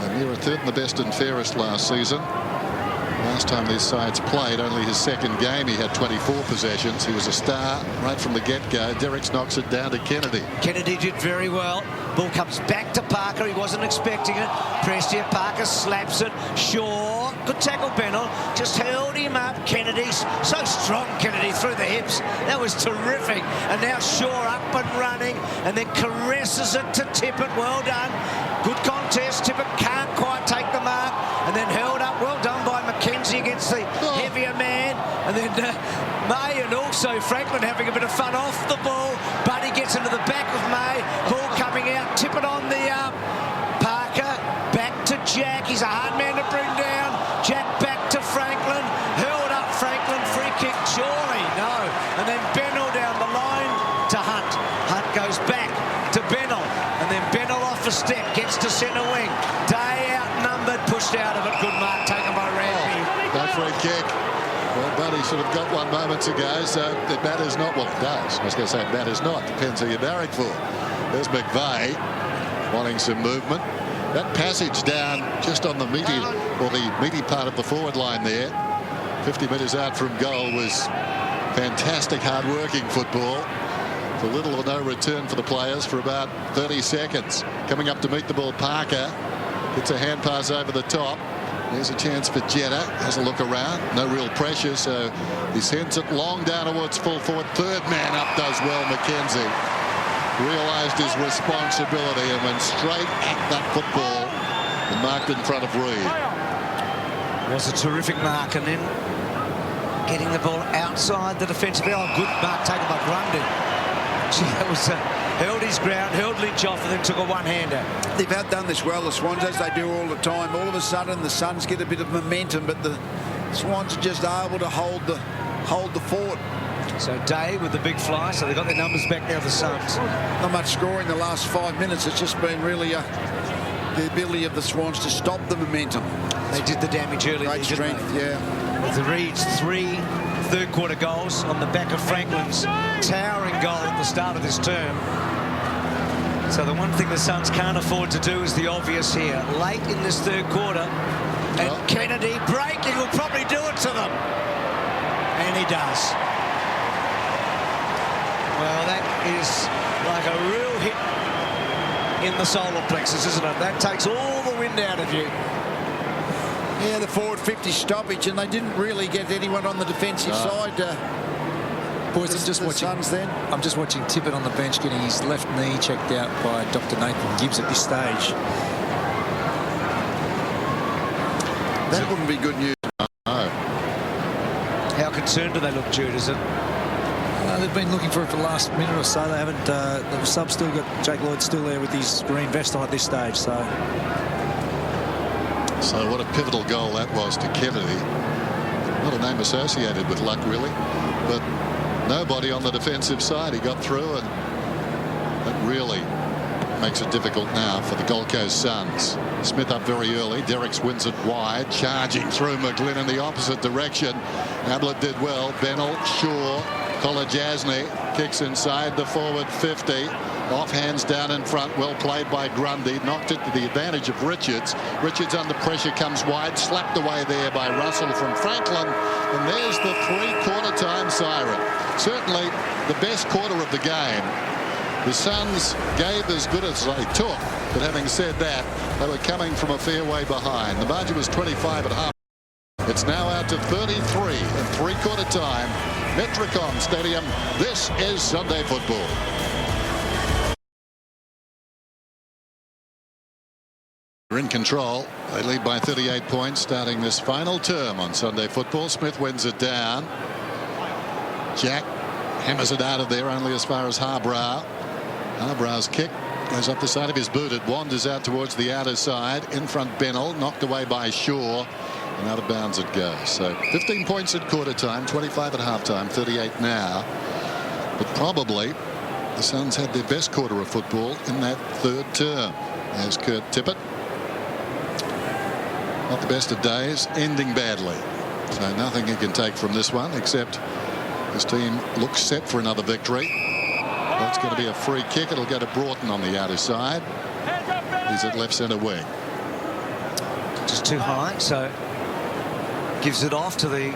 Amira third and the best and fairest last season. Last time these sides played, only his second game, he had 24 possessions. He was a star right from the get-go. Derickx knocks it down to Kennedy. Kennedy did very well. Ball comes back to Parker. He wasn't expecting it. Prestia, Parker slaps it. Shaw, good tackle, Bennell. Just held him up. Kennedy's so strong, Kennedy, through the hips. That was terrific. And now Shaw up and running and then caresses it to Tippett. Well done. Good contest. Tippett can't quite take the mark. And then held up. Well done by McKenzie against the heavier man. And then May and also Franklin having a bit of fun off the ball. Buddy gets into the back of May. Ball coming out. Tippett on the Parker. Back to Jack. He's a hard man to bring down. Jack back to Franklin. Held up Franklin. Free kick. Surely. No. And then Bennell down the line to Hunt. Hunt goes back to Bennell. And then Bennell off a step. Gets to centre wing. Day outnumbered. Pushed out of it. Good mark taken by Randy. No free kick. Well, Buddy should have got one moments ago, so it matters not. Well, it does. I was going to say it matters not. Depends who you barrack for. There's McVeigh wanting some movement. That passage down just on the meaty, or the meaty part of the forward line there, 50 metres out from goal, was fantastic hard-working football. For little or no return for the players for about 30 seconds. Coming up to meet the ball, Parker gets a hand pass over the top. There's a chance for Jetta. Has a look around. No real pressure, so he sends it long down towards full forward. Third man up does well, McKenzie. Realised his responsibility and went straight at that football and marked in front of Reed. It was a terrific mark, and then getting the ball outside the defensive area. Oh, good mark taken by Grundy. Gee, that was held his ground, held Lynch off, and then took a one-hander. They've outdone this well, the Swans, as they do all the time. All of a sudden, the Suns get a bit of momentum, but the Swans are just able to hold the fort. So Day with the big fly, so they've got their numbers back now, the Suns. Not much scoring the last 5 minutes. It's just been really the ability of the Swans to stop the momentum. They did the damage early. Great strength, yeah. The Reeds, 3 third-quarter goals on the back of Franklin's towering goal at the start of this term. So the one thing the Suns can't afford to do is the obvious here. Late in this third quarter, and Kennedy breaking will probably do it to them. And he does. Well, that is like a real hit in the solar plexus, isn't it? That takes all the wind out of you. Yeah, the forward 50 stoppage, and they didn't really get anyone on the defensive side. Boys, I'm just watching Tippett on the bench getting his left knee checked out by Dr. Nathan Gibbs at this stage. That wouldn't be good news. No. How concerned do they look, Jude? Is it? They've been looking for it for the last minute or so. They haven't. The sub still got Jake Lloyd still there with his green vest on at this stage. So what a pivotal goal that was to Kennedy. Not a name associated with luck, really, but nobody on the defensive side. He got through, and that really makes it difficult now for the Gold Coast Suns. Smith up very early. Derickx wins it wide, charging through McGlynn in the opposite direction. Ablett did well. Bennell, Shaw, Kolajasny kicks inside the forward 50. Off hands down in front. Well played by Grundy. Knocked it to the advantage of Richards. Richards under pressure comes wide. Slapped away there by Russell from Franklin. And there's the three-quarter time siren. Certainly the best quarter of the game. The Suns gave as good as they took. But having said that, they were coming from a fair way behind. The margin was 25 at half. It's now out to 33 in three-quarter time. Metricon Stadium. This is Sunday football. They're in control. They lead by 38 points starting this final term on Sunday football. Smith wins it down. Jack hammers it out of there only as far as Harbrow. Harbrow's kick goes up the side of his boot. It wanders out towards the outer side. In front Bennell, knocked away by Shaw. And out of bounds it goes. So 15 points at quarter time, 25 at half time, 38 now. But probably the Suns had their best quarter of football in that third term. There's Kurt Tippett. Not the best of days, ending badly. So nothing he can take from this one, except his team looks set for another victory. That's going to be a free kick. It'll go to Broughton on the outer side. He's at left centre wing. Just too high, so gives it off to the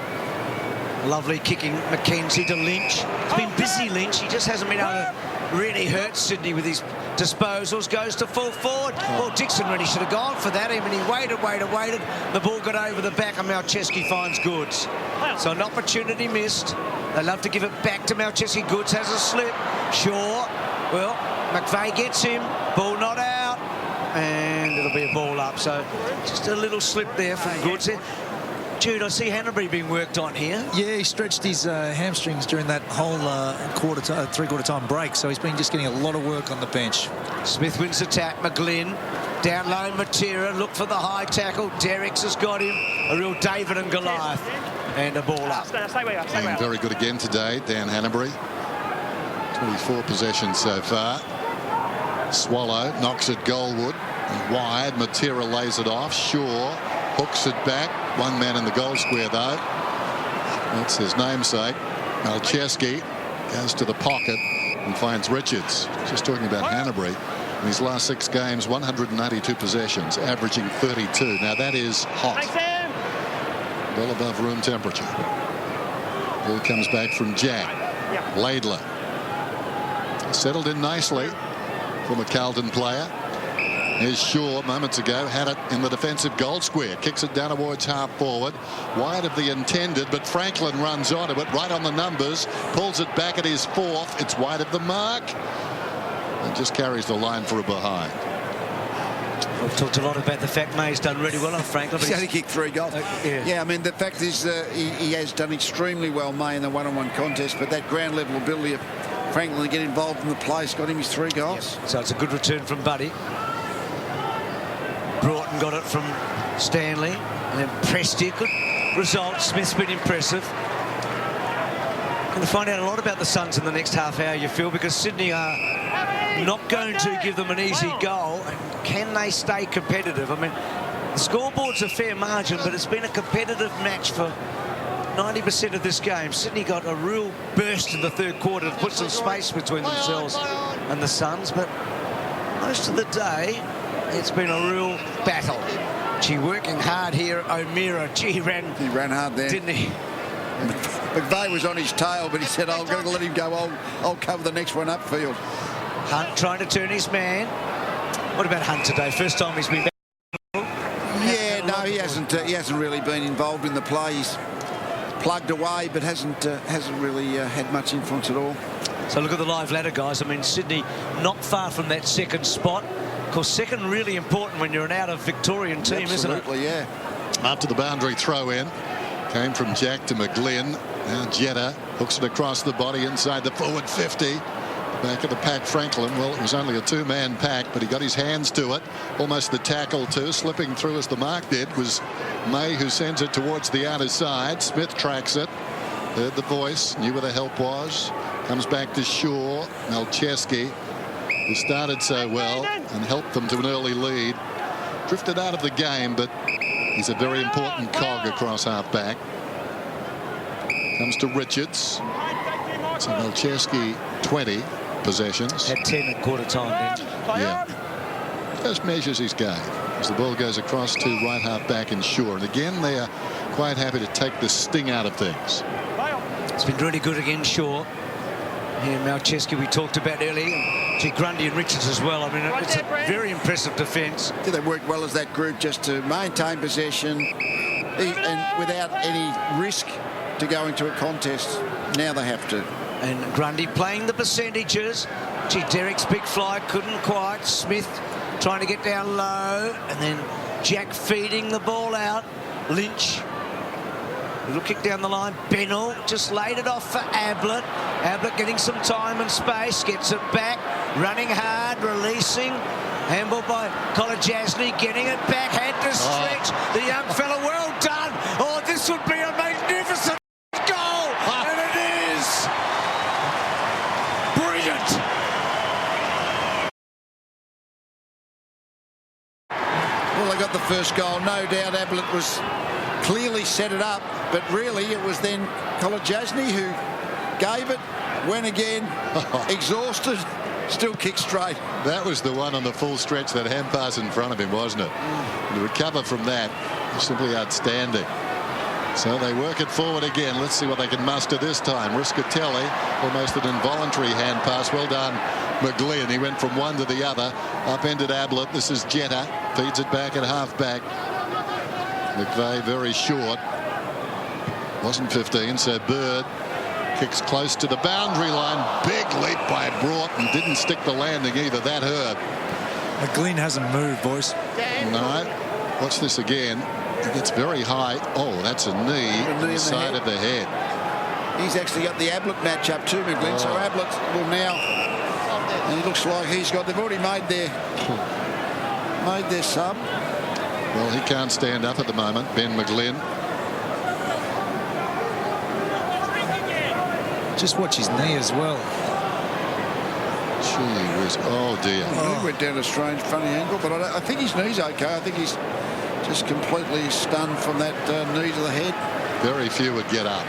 lovely kicking McKenzie to Lynch. It's been busy, Lynch. He just hasn't been able to really hurt Sydney with his disposals. Goes to full forward. Well, Dixon really should have gone for that. I mean, he waited. The ball got over the back, and Malcheski finds Goods. So an opportunity missed. They love to give it back to Malcheski. Goods has a slip. Shaw. Well, McVeigh gets him. Ball not out. And it'll be a ball up. So just a little slip there from Goods. Jude, I see Hanbury being worked on here. Yeah, he stretched his hamstrings during that whole three-quarter time break, so he's been just getting a lot of work on the bench. Smith wins the tap. McGlynn down low. Matera look for the high tackle. Derickx has got him. A real David and Goliath, and a ball up. Being very good again today, Dan Hanbury. 24 possessions so far. Swallow knocks it goalward and wide. Matera lays it off. Shaw hooks it back. One man in the goal square, though. That's his namesake. Malcheski goes to the pocket and finds Richards. Just talking about Hanbury. In his last 6 games, 192 possessions, averaging 32. Now, that is hot. Well above room temperature. Ball comes back from Jack. Laidler. Settled in nicely from a Carlton player. Here's Shaw moments ago, had it in the defensive goal square, kicks it down towards half forward, wide of the intended, but Franklin runs onto it, right on the numbers, pulls it back at his 4th, it's wide of the mark, and just carries the line for a behind. We've talked a lot about the fact May's done really well on Franklin. He's only kicked 3 goals. Yeah, I mean, the fact is he has done extremely well, May, in the one-on-one contest, but that ground level ability of Franklin to get involved in the place got him his 3 goals. So it's a good return from Buddy. Broughton got it from Stanley, and then Presti. Good result. Smith's been impressive. Going to find out a lot about the Suns in the next half hour, you feel, because Sydney are not going to give them an easy goal. And can they stay competitive? I mean, the scoreboard's a fair margin, but it's been a competitive match for 90% of this game. Sydney got a real burst in the third quarter to put some space between themselves and the Suns, but most of the day it's been a real battle. Gee, working hard here. O'Meara, he ran hard there, didn't he? McVeigh was on his tail, but he said, "I'm going to let him go. I'll cover the next one upfield." Hunt trying to turn his man. What about Hunt today? First time he's been back. Yeah, no, he hasn't really been involved in the play. He's plugged away, but hasn't really had much influence at all. So look at the live ladder, guys. I mean, Sydney not far from that second spot. Of course, second really important when you're an out-of-Victorian team, isn't it? Absolutely, yeah. After the boundary throw-in, came from Jack to McGlynn. Now Jetta hooks it across the body inside the forward 50. Back of the pack, Franklin. Well, it was only a 2-man pack, but he got his hands to it. Almost the tackle, too. Slipping through as the mark did was May, who sends it towards the outer side. Smith tracks it. Heard the voice, knew where the help was. Comes back to Shaw. Malcheski who started so well and helped them to an early lead. Drifted out of the game, but he's a very important cog across half-back. Comes to Richards. So Malcheski 20 possessions. Had 10 at quarter time then. Yeah. Just measures his game as the ball goes across to right half-back and Shaw. And again, they are quite happy to take the sting out of things. It's been really good against Shaw. Here, Malcheski, we talked about earlier. Gee, Grundy and Richards as well. I mean, it's a very impressive defence. Yeah, they worked well as that group just to maintain possession and without any risk to go into a contest. Now they have to. And Grundy playing the percentages. Gee, Derickx big fly couldn't quite. Smith trying to get down low, and then Jack feeding the ball out. Lynch. Little kick down the line. Bennell just laid it off for Ablett. Ablett getting some time and space. Gets it back. Running hard. Releasing. Handball by Kolajasny. Getting it back. Had to stretch. The young fella. Well done. Oh, this would be a magnificent goal. And it is. Brilliant. Well, they got the first goal. No doubt Ablett was clearly set it up, but really it was then Kolajasny who gave it, went again, exhausted, still kicked straight. That was the one on the full stretch, that hand pass in front of him, wasn't it? The recover from that was simply outstanding. So they work it forward again. Let's see what they can muster this time. Riscatelli, almost an involuntary hand pass. Well done, McGlynn. He went from one to the other, upended Ablett. This is Jetta, feeds it back at half-back. McVeigh very short. Wasn't 15, so Bird kicks close to the boundary line. Big leap by Broughton. Didn't stick the landing either. That hurt. McGlynn hasn't moved, boys. No. Watch this again. It gets very high. Oh, that's a knee on the side of the head. He's actually got the Ablett match up too, McGlynn. So Ablett will now, and it looks like he's got, they've already made their sub. Well, he can't stand up at the moment, Ben McGlynn. Just watch his knee as well. Gee whiz. Oh, dear. He went down a strange, funny angle, but I think his knee's okay. I think he's just completely stunned from that knee to the head. Very few would get up.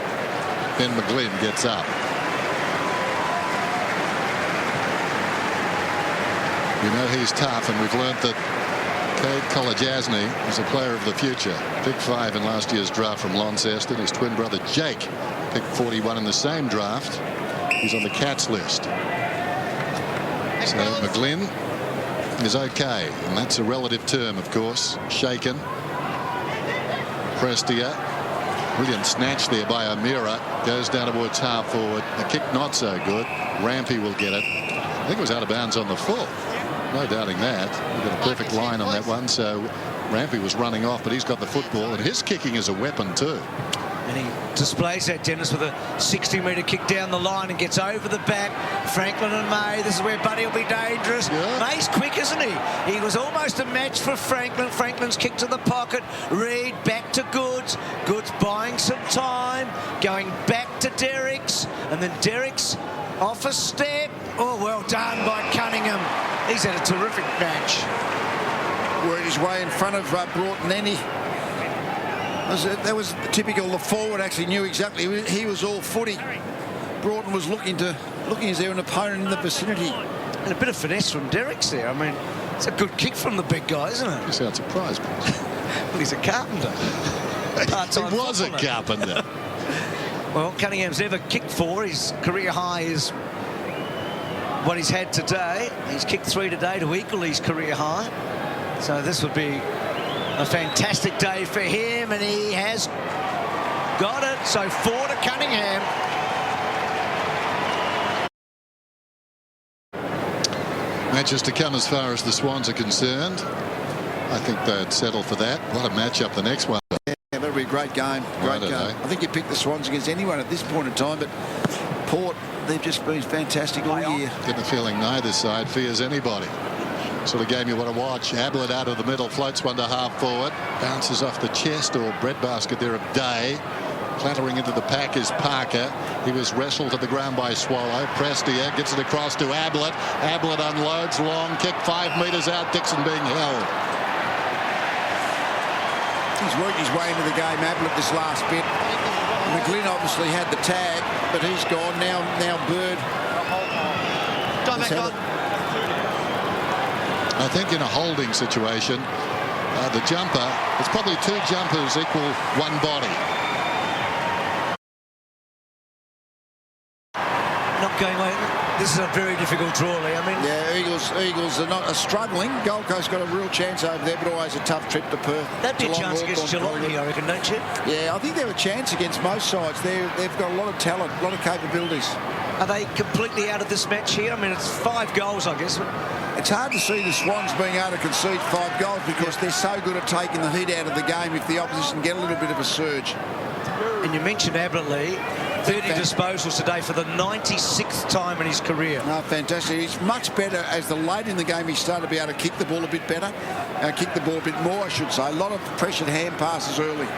Ben McGlynn gets up. You know he's tough, and we've learnt that Cade Kolajasny is a player of the future. Picked 5 in last year's draft from Launceston. His twin brother Jake picked 41 in the same draft. He's on the Cats list. So McGlynn is okay, and that's a relative term, of course. Shaken. Prestia. Brilliant snatch there by O'Meara. Goes down towards half forward. The kick not so good. Rampy will get it. I think it was out of bounds on the full. No doubting that. We've got a perfect line on that one. So Rampy was running off, but he's got the football, and his kicking is a weapon too. And he displays that, Dennis, with a 60-metre kick down the line and gets over the back. Franklin and May, this is where Buddy will be dangerous. Yeah. May's quick, isn't he? He was almost a match for Franklin. Franklin's kick to the pocket. Reed back to Goods. Goods buying some time. Going back to Derickx. And then Derickx off a step. Oh, well done by Cunningham. He's had a terrific match. Worked his way in front of Broughton, then that was typical. The forward actually knew exactly. He was all footy. Broughton was looking as there an opponent in the vicinity. And a bit of finesse from Derickx there. I mean, it's a good kick from the big guy, isn't it? You sound surprised. Well, he's a carpenter. He was a carpenter. Well, Cunningham's never kicked 4. His career high is what he's had today. He's kicked 3 today to equal his career high. So this would be a fantastic day for him, and he has got it. So 4 to Cunningham. Matches to come as far as the Swans are concerned. I think they'd settle for that. What a matchup the next one. Yeah, that'll be a great game. Great game. I think you pick the Swans against anyone at this point in time, but Port, they've just been fantastic all year. Get the feeling neither side fears anybody. Sort of game you want to watch. Ablett out of the middle, floats one to half forward, bounces off the chest or breadbasket there of Day. Clattering into the pack is Parker. He was wrestled to the ground by Swallow. Prestia gets it across to Ablett. Ablett unloads. Long kick 5 metres out. Dixon being held. He's worked his way into the game, Ablett, this last bit. McGlynn obviously had the tag, but he's gone. Now Bird. I think in a holding situation, the jumper, it's probably 2 jumpers equal 1 body. Not going away. This is a very difficult draw, Lee. I mean, yeah, Eagles are struggling. Gold Coast got a real chance over there, but always a tough trip to Perth. That'd be a chance against Geelong, I reckon, don't you? Yeah, I think they have a chance against most sides. They've got a lot of talent, a lot of capabilities. Are they completely out of this match here? I mean, it's 5 goals, I guess. It's hard to see the Swans being able to concede 5 goals because they're so good at taking the heat out of the game if the opposition get a little bit of a surge. And you mentioned Ablett, Lee. 30 disposals today for the 96th time in his career. No, fantastic. He's much better as the late in the game he started to be able to kick the ball a bit better. Kick the ball a bit more, I should say. A lot of pressured hand passes early.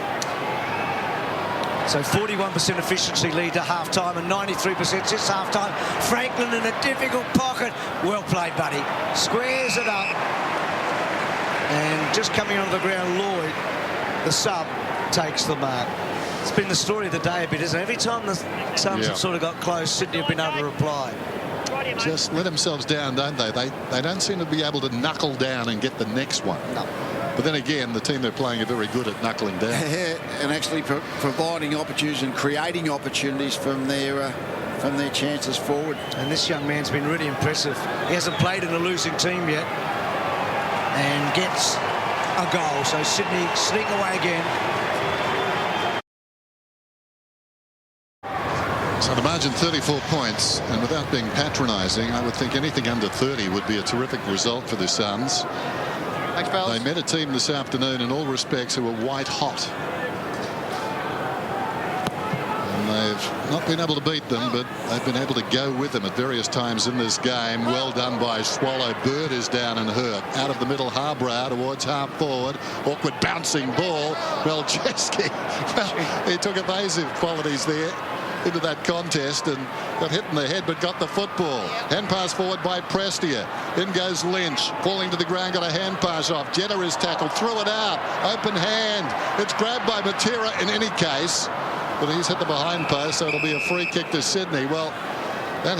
So 41% efficiency lead to half-time and 93% since half-time. Franklin in a difficult pocket. Well played, buddy. Squares it up. And just coming onto the ground, Lloyd, the sub, takes the mark. It's been the story of the day a bit, isn't it? Every time the Suns have sort of got close, Sydney have been able to reply. Just let themselves down, don't they? They don't seem to be able to knuckle down and get the next one. No. But then again, the team they're playing are very good at knuckling down. And actually providing opportunities and creating opportunities from their chances forward. And this young man's been really impressive. He hasn't played in a losing team yet. And gets a goal. So Sydney sneak away again. So the margin 34 points, and without being patronising, I would think anything under 30 would be a terrific result for the Suns. Thanks, fellas. They met a team this afternoon in all respects who were white hot. And they've not been able to beat them, but they've been able to go with them at various times in this game. Well done by Swallow. Bird is down and hurt. Out of the middle, Harbrow towards half forward. Awkward bouncing ball. Well, Jeske, well, he took evasive qualities there into that contest and got hit in the head but got the football. Hand pass forward by Prestia. In goes Lynch, falling to the ground, got a hand pass off. Jenner is tackled, threw it out, open hand. It's grabbed by Matera in any case, but he's hit the behind post, so it'll be a free kick to Sydney. Well, that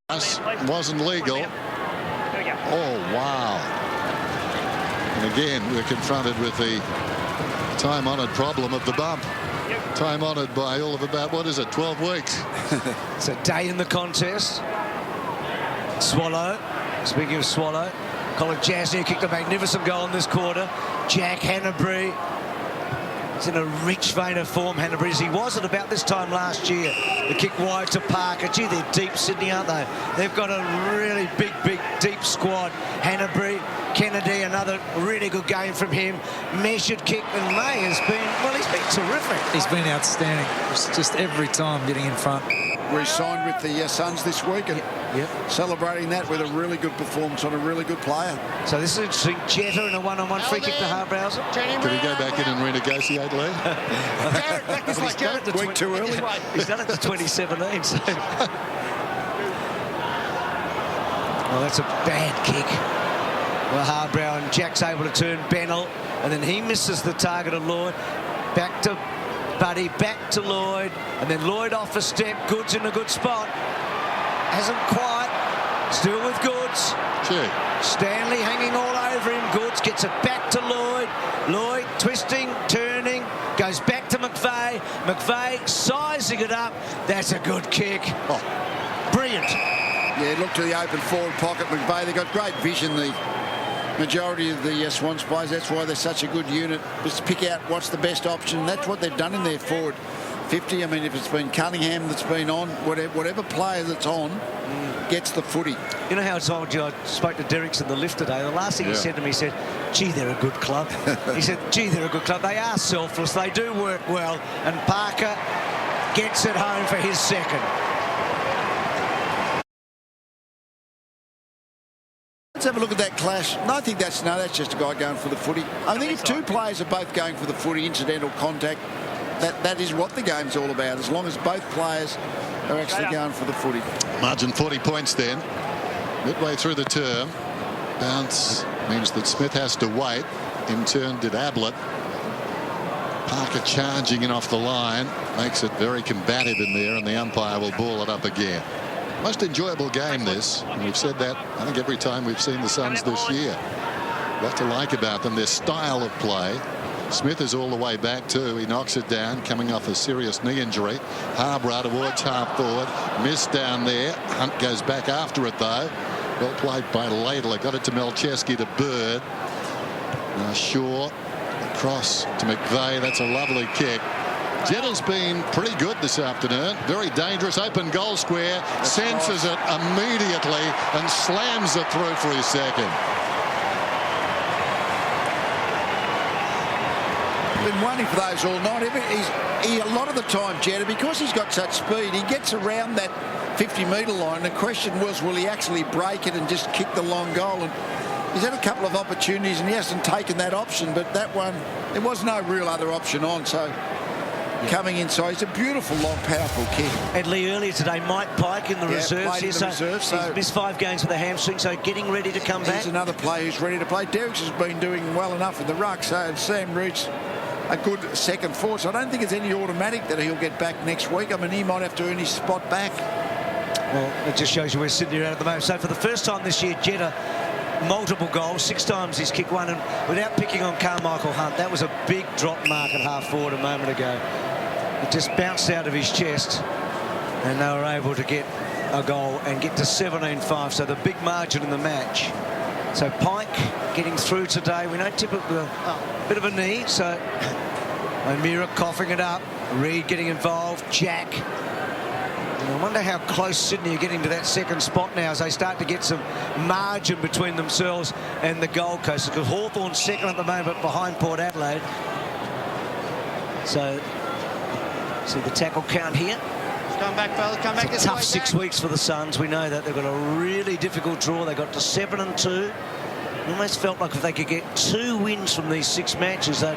pass wasn't legal. Oh, wow. And again, we're confronted with the time-honoured problem of the bump. Time honoured by all of about, what is it, 12 weeks. It's a day in the contest. Swallow, speaking of Swallow, Colin Jasny kicked a magnificent goal in this quarter. Jack Hanbury is in a rich vein of form, Hanbury, as he was at about this time last year. The kick wide to Parker. Gee, they're deep, Sydney, aren't they? They've got a really big, deep squad. Hanbury, Kennedy, another really good game from him. Measured kick, and May has been, well, he's been terrific. He's been outstanding. It's just every time getting in front. Re-signed with the Suns this week and celebrating that with a really good performance on a really good player. So this is interesting. Jetta in a one-on-one free kick to Harbrow. Can he go back in and renegotiate, Lee? He's done it to Week too early. He's done it to 2017. So. Well, that's a bad kick. Well, Harbrow, and Jack's able to turn Bennell, and then he misses the target of Lloyd. Back to Buddy, back to Lloyd, and then Lloyd off a step. Goods in a good spot. Hasn't quite. Still with Goods. Gee. Stanley hanging all over him. Goods gets it back to Lloyd. Lloyd twisting, turning, goes back to McVeigh. McVeigh sizing it up. That's a good kick. Oh. Brilliant. Yeah, look to the open forward pocket, McVeigh. They've got great vision, the majority of the Swans players. That's why they're such a good unit. Just pick out what's the best option. That's what they've done in their forward 50. I mean, if it's been Cunningham that's been on, whatever player that's on gets the footy. You know how I told you I spoke to Derickx in the lift today? The last thing he said to me, he said, gee, they're a good club. He said, gee, they're a good club. They are selfless. They do work well. And Parker gets it home for his second. Let's have a look at that clash. No, I think that's just a guy going for the footy. I think if two players are both going for the footy, incidental contact, that is what the game's all about, as long as both players are actually going for the footy. Margin 40 points then. Midway through the term. Bounce means that Smith has to wait. In turn did Ablett. Parker charging in off the line. Makes it very combative in there, and the umpire will ball it up again. Most enjoyable game this. And we've said that, I think, every time we've seen the Suns this year. What to like about them, their style of play. Smith is all the way back too. He knocks it down, coming off a serious knee injury. Harborough towards half forward. Missed down there. Hunt goes back after it though. Well played by Laidler. Got it to Melcheski to Bird. Now Shaw across to McVeigh. That's a lovely kick. Jedd's been pretty good this afternoon. Very dangerous. Open goal square. Senses it immediately and slams it through for his second. Been waiting for those all night. A lot of the time, Jetta, because he's got such speed, he gets around that 50-metre line. The question was, will he actually break it and just kick the long goal? And he's had a couple of opportunities and he hasn't taken that option, but that one, there was no real other option on. So coming inside, it's a beautiful, long, powerful kick. And Lee, earlier today, Mike Pike in the reserves here, so he's missed 5 games with a hamstring, so getting ready to come back. He's another player who's ready to play. Derickx has been doing well enough in the ruck, so Sam Reed's a good second forward. So I don't think it's any automatic that he'll get back next week. I mean, he might have to earn his spot back. Well, it just shows you where Sydney are at the moment. So for the first time this year, Jetta, multiple goals, 6 times he's kicked one, and without picking on Carmichael Hunt, that was a big drop mark at half forward a moment ago. It just bounced out of his chest, and they were able to get a goal and get to 17-5, so the big margin in the match. So Pike getting through today. We know Tippett with a bit of a knee, so O'Meara coughing it up. Reed getting involved. Jack. And I wonder how close Sydney are getting to that second spot now as they start to get some margin between themselves and the Gold Coast, because Hawthorn's second at the moment behind Port Adelaide. So see the tackle count here. Come back, fellas. Come back. It's a tough 6 weeks for the Suns. We know that they've got a really difficult draw. They got to 7-2. Almost felt like if they could get 2 wins from these 6 matches, they'd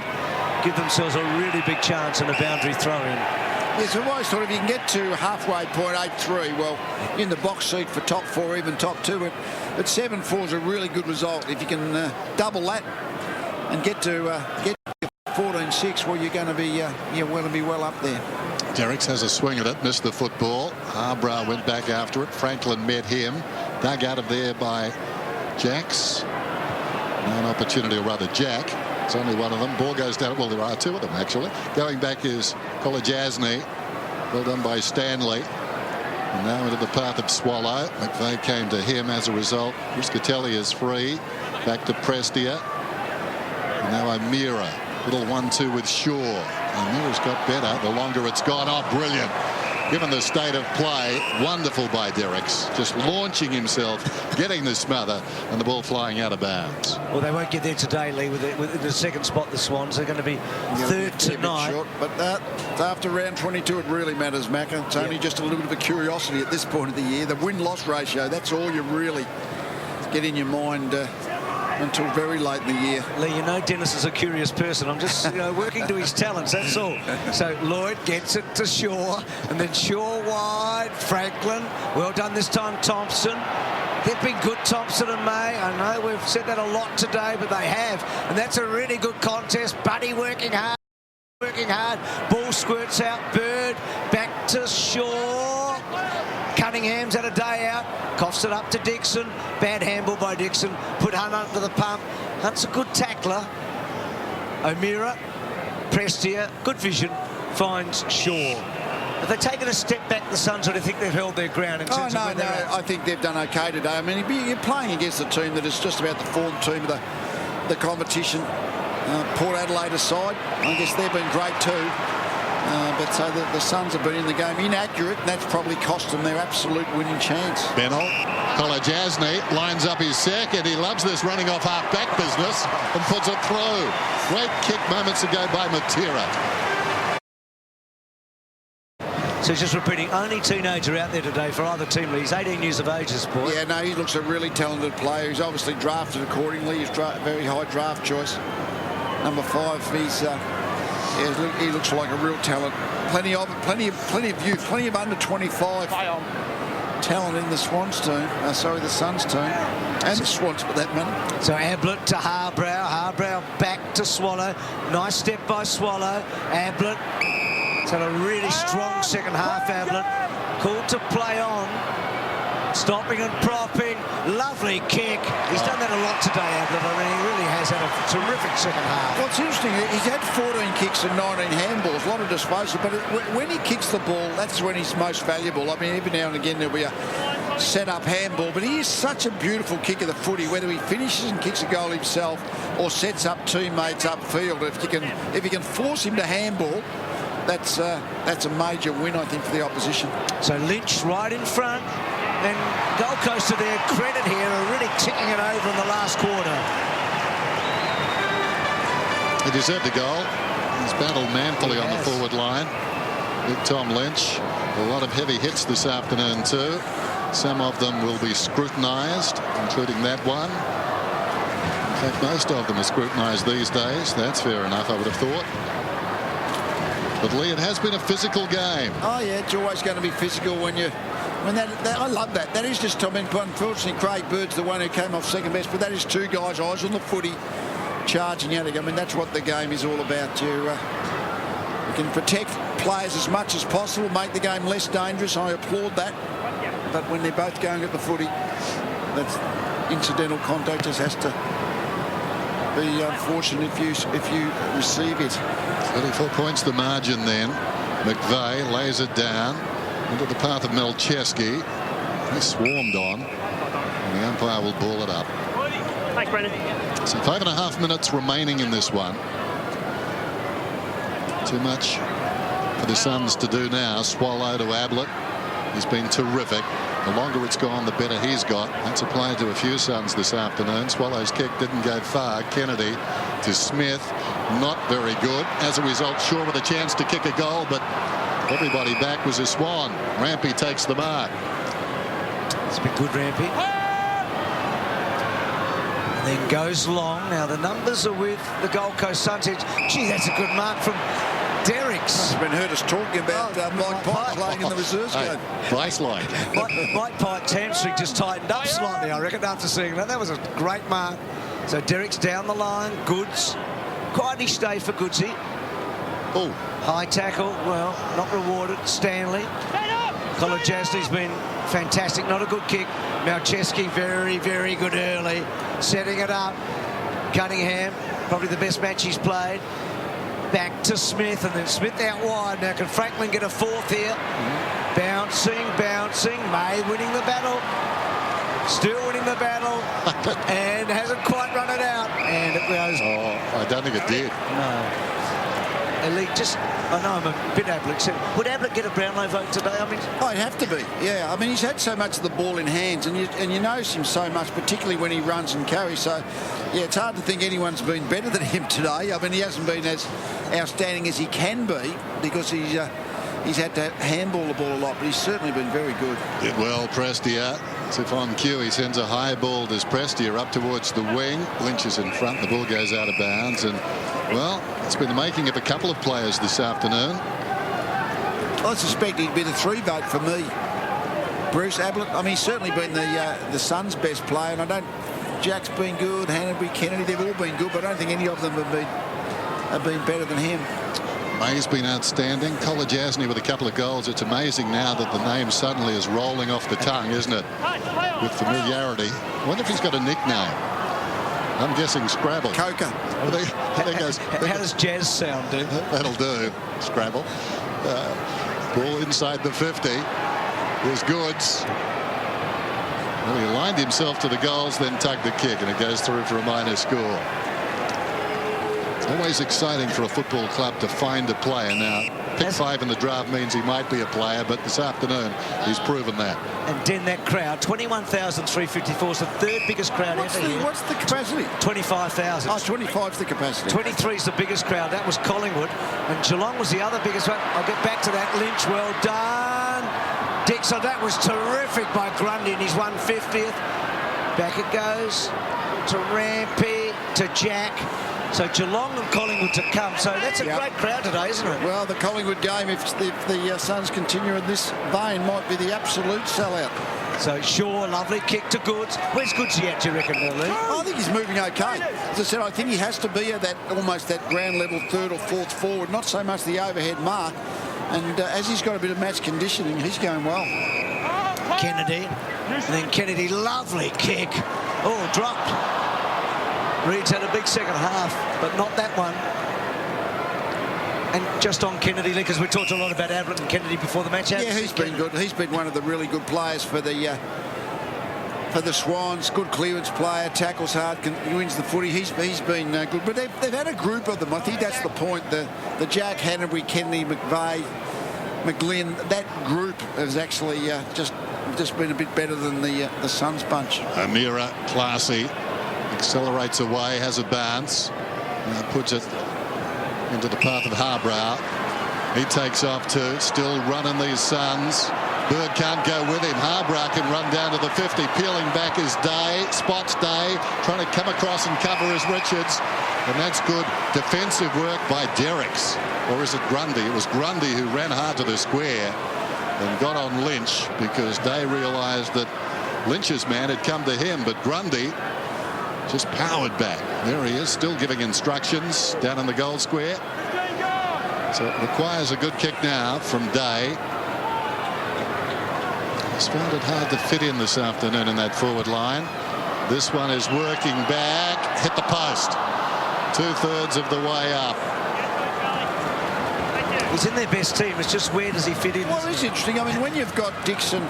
give themselves a really big chance in a boundary throw-in. Yes, I've always thought if you can get to halfway point 8-3, well, in the box seat for top 4, even top 2, but 7-4 is a really good result. If you can double that and get to 14-6, well, you're going to be well up there. Derickx has a swing at it, missed the football. Harborough went back after it. Franklin met him, dug out of there by Jacks. An opportunity, or rather Jack. It's only one of them. Ball goes down. Well, there are 2 of them actually. Going back is Kolajasny. Well done by Stanley. And now into the path of Swallow. McVeigh came to him as a result. Riscatelli is free. Back to Prestia. And now O'Meara. Little 1-2 with Shaw. O'Meara's got better the longer it's gone. Oh, brilliant. Given the state of play, wonderful by Derickx. Just launching himself, getting the smother, and the ball flying out of bounds. Well, they won't get there today, Lee, with the second spot, the Swans. They're going to be third tonight. Short, but after round 22, it really matters, Macca. It's only just a little bit of a curiosity at this point of the year. The win-loss ratio, that's all you really get in your mind until very late in the year. Lee, you know Dennis is a curious person. I'm just working to his talents, that's all. So Lloyd gets it to Shaw, and then Shaw wide. Franklin, well done this time, Thompson. They've been good, Thompson and May. I know we've said that a lot today, but they have. And that's a really good contest. Buddy working hard. Ball squirts out. Bird back to Shaw. Cunningham's had a day out. Coughs it up to Dixon. Bad handball by Dixon. Put Hunt under the pump. Hunt's a good tackler. O'Meara, Prestia, good vision, finds Shaw. Have they taken a step back, the Suns, or do you think they've held their ground in terms of where they're at? I think they've done okay today. I mean, you're playing against a team that is just about the form team of the competition. Port Adelaide aside, I guess they've been great too. But so the Suns have been in the game inaccurate, and that's probably cost them their absolute winning chance. Bennell, Kolajasny lines up his second. He loves this running off half-back business and puts it through. Great kick moments ago by Matera. So he's just repeating, only teenager out there today for either team. He's 18 years of age, this boy. Yeah, no, he looks a really talented player. He's obviously drafted accordingly. He's very high draft choice. Number 5, he's Yeah, he looks like a real talent. Plenty of youth, plenty of under 25 talent in the Swans team. The Suns team, and the Swans for that matter. So Ablett to Harbrow. Harbrow back to Swallow. Nice step by Swallow. Ablett. It's had a really strong second half. Ablett called to play on. Stopping and propping. Lovely kick. He's done that a lot today, Ablett. I mean, he really has had a terrific second half. Well, it's interesting. He's had 14 kicks and 19 handballs, a lot of disposal. But when he kicks the ball, that's when he's most valuable. I mean, every now and again there'll be a set-up handball. But he is such a beautiful kick of the footy, whether he finishes and kicks a goal himself or sets up teammates upfield. If you can force him to handball, that's a major win, I think, for the opposition. So Lynch right in front. And Gold Coast, to their credit here, are really ticking it over in the last quarter. He deserved the goal. He's battled manfully on the forward line. Big Tom Lynch. A lot of heavy hits this afternoon too. Some of them will be scrutinised, including that one. In fact, most of them are scrutinised these days. That's fair enough, I would have thought. But Lee, it has been a physical game. Oh yeah, it's always going to be physical when I love that. That is just, I mean, unfortunately, Craig Bird's the one who came off second best, but that is two guys, eyes on the footy, charging out. I mean, that's what the game is all about. You can protect players as much as possible, make the game less dangerous. I applaud that. But when they're both going at the footy, that's incidental contact. Just has to be unfortunate if you receive it. 34 points the margin then. McVeigh lays it down into the path of Melcheski. He's swarmed on, and the umpire will ball it up. Thanks, Brendan. So 5.5 minutes remaining in this one. Too much for the Suns to do now. Swallow to Ablett. He's been terrific. The longer it's gone, the better he's got. That's applied to a few Suns this afternoon. Swallow's kick didn't go far. Kennedy to Smith. Not very good. As a result, Shaw with a chance to kick a goal, but everybody back was a Swan. Rampy takes the mark. It's been good, Rampy. And then goes long. Now the numbers are with the Gold Coast Suns. Gee, that's a good mark from Derickx. I've been heard us talking about Mike Pike playing in the reserves game. Nice-like. Mike Pike's hamstring just tightened up slightly, I reckon, after seeing that. That was a great mark. So Derickx down the line. Goods. Quite nice day for Goodsy. Oh. High tackle. Well, not rewarded. Stanley. Kolodjasny's been fantastic. Not a good kick. Melcheski very, very good early. Setting it up. Cunningham, probably the best match he's played. Back to Smith, and then Smith out wide. Now can Franklin get a fourth here? Bouncing. May winning the battle. Still winning the battle. And hasn't quite run it out. And it goes. Oh, I don't think it did. No. Elite, I know I'm a bit Ablett. Would Ablett get a Brownlow vote today? I mean, it'd have to be. Yeah, I mean, he's had so much of the ball in hands, and you notice him so much, particularly when he runs and carries. So, yeah, it's hard to think anyone's been better than him today. I mean, he hasn't been as outstanding as he can be because he's had to handball the ball a lot, but he's certainly been very good. Did well, Prestia. So if on cue, he sends a high ball to Prestia up towards the wing. Lynch is in front. The ball goes out of bounds, and well, it's been the making of a couple of players this afternoon. I suspect he'd be the 3 vote for me. Bruce Ablett. I mean, he's certainly been the Suns' best player, and I don't. Jack's been good. Hanbury, Kennedy, they've all been good, but I don't think any of them have been better than him. May's been outstanding. Kolodjasny with a couple of goals. It's amazing now that the name suddenly is rolling off the tongue, isn't it? With familiarity. I wonder if he's got a nickname. I'm guessing Scrabble. Coca. How does jazz sound, dude? That'll do. Scrabble. Ball inside the 50. There's Goods. Well, he aligned himself to the goals, then tugged the kick, and it goes through for a minor score. It's always exciting for a football club to find a player. Now, pick 5 in the draft means he might be a player, but this afternoon he's proven that. And then that crowd, 21,354 is the 3rd biggest crowd ever here. What's the capacity? 25,000. Oh, 25 is the capacity. 23 is the biggest crowd. That was Collingwood. And Geelong was the other biggest one. I'll get back to that. Lynch, well done. Dixon, that was terrific by Grundy in his 150th. Back it goes to Rampy, to Jack. So Geelong and Collingwood to come. So that's a great crowd today, isn't it? Well, the Collingwood game, if the Suns continue in this vein, might be the absolute sellout. So Shaw, lovely kick to Goods. Where's Goodsy at, do you reckon, Lee? I think he's moving okay. As I said, I think he has to be at that almost that ground level third or fourth forward, not so much the overhead mark. And as he's got a bit of match conditioning, he's going well. Kennedy, and then Kennedy, lovely kick. Oh, dropped. Reed's had a big second half, but not that one. And just on Kennedy, because we talked a lot about Ablett and Kennedy before the match. Yeah, he's been good. He's been one of the really good players for the Swans. Good clearance player, tackles hard, wins the footy. He's been good. But they've had a group of them. I think that's the point. The Jack, Hanbury, Kennedy, McVeigh, McGlynn. That group has actually just been a bit better than the Suns bunch. Amira, classy, accelerates away, has a bounce, puts it into the path of Harbrow. He takes off too, still running these Suns. Bird can't go with him. Harbrow can run down to the 50. Peeling back is Day, spots Day, trying to come across and cover as Richards. And that's good defensive work by Derickx. Or is it Grundy? It was Grundy who ran hard to the square and got on Lynch because Day realised that Lynch's man had come to him, but Grundy just powered back. There he is, still giving instructions down in the goal square. So it requires a good kick now from Day. He's found it hard to fit in this afternoon in that forward line. This one is working back, hit the post. 2/3 of the way up. He's in their best team. It's just where does he fit in? Well, it's interesting. I mean, when you've got Dixon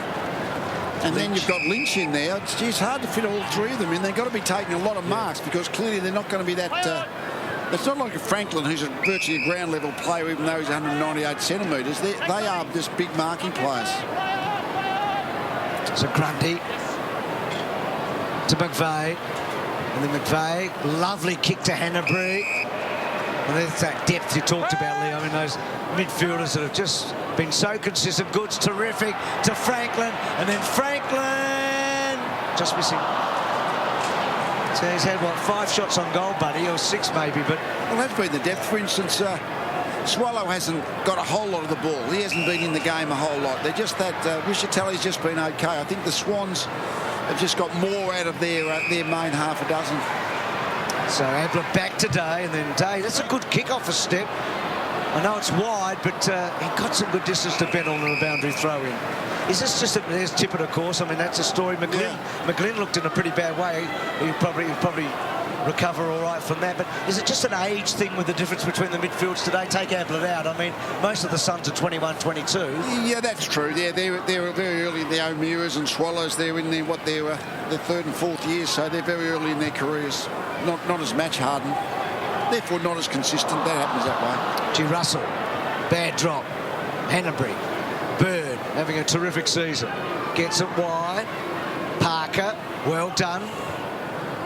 and then you've got Lynch in there, it's hard to fit all three of them in. They've got to be taking a lot of marks because clearly they're not going to be that... it's not like a Franklin who's virtually a ground level player even though he's 198 centimetres. They are just big marking players. So Grundy to McVeigh. And then McVeigh, lovely kick to Hanbury. And there's that depth you talked about, Lee. I mean, those midfielders that have just been so consistent. Goods terrific to Franklin, and then Franklin just missing. So he's had what, 5 shots on goal, buddy, or 6 maybe. But well, that's been the depth. For instance, Swallow hasn't got a whole lot of the ball. He hasn't been in the game a whole lot. They're just that. Wishatelli's just been okay. I think the Swans have just got more out of their main half a dozen. So Ablett back today, and then Day. That's a good kick off a step. I know it's wide, but he got some good distance to bend on the boundary throw in. Is this just there's Tippett, of course? I mean, that's a story. McGlynn looked in a pretty bad way. He'll probably recover all right from that. But is it just an age thing with the difference between the midfields today? Take Ablett out. I mean, most of the Suns are 21, 22. Yeah, that's true. Yeah, they were very early in the O'Mearas and Swallows. They're in their 3rd and 4th years, so they're very early in their careers. Not as match hardened. Therefore, not as consistent. That happens that way. G. Russell, bad drop. Hanbury, Bird having a terrific season. Gets it wide. Parker, well done.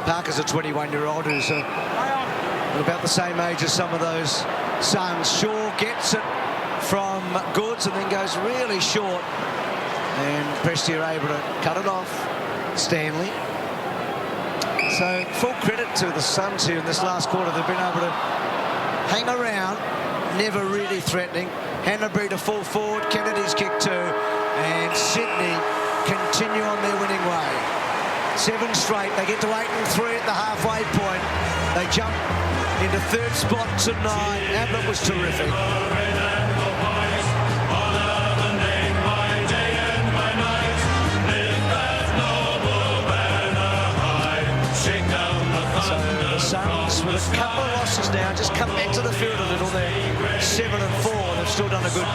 Parker's a 21-year-old who's about the same age as some of those Suns. Shaw gets it from Goods and then goes really short. And Prestia are able to cut it off. Stanley. So full credit to the Suns here in this last quarter. They've been able to hang around, never really threatening. Hanbury to full forward. Kennedy's kick too. And Sydney continue on their winning way. 7 straight. They get to 8 and 3 at the halfway point. They jump into 3rd spot tonight. Ablett was terrific. So the Suns, with a couple of losses now, just come back to the field a little. They're 7 and 4. They've still done a good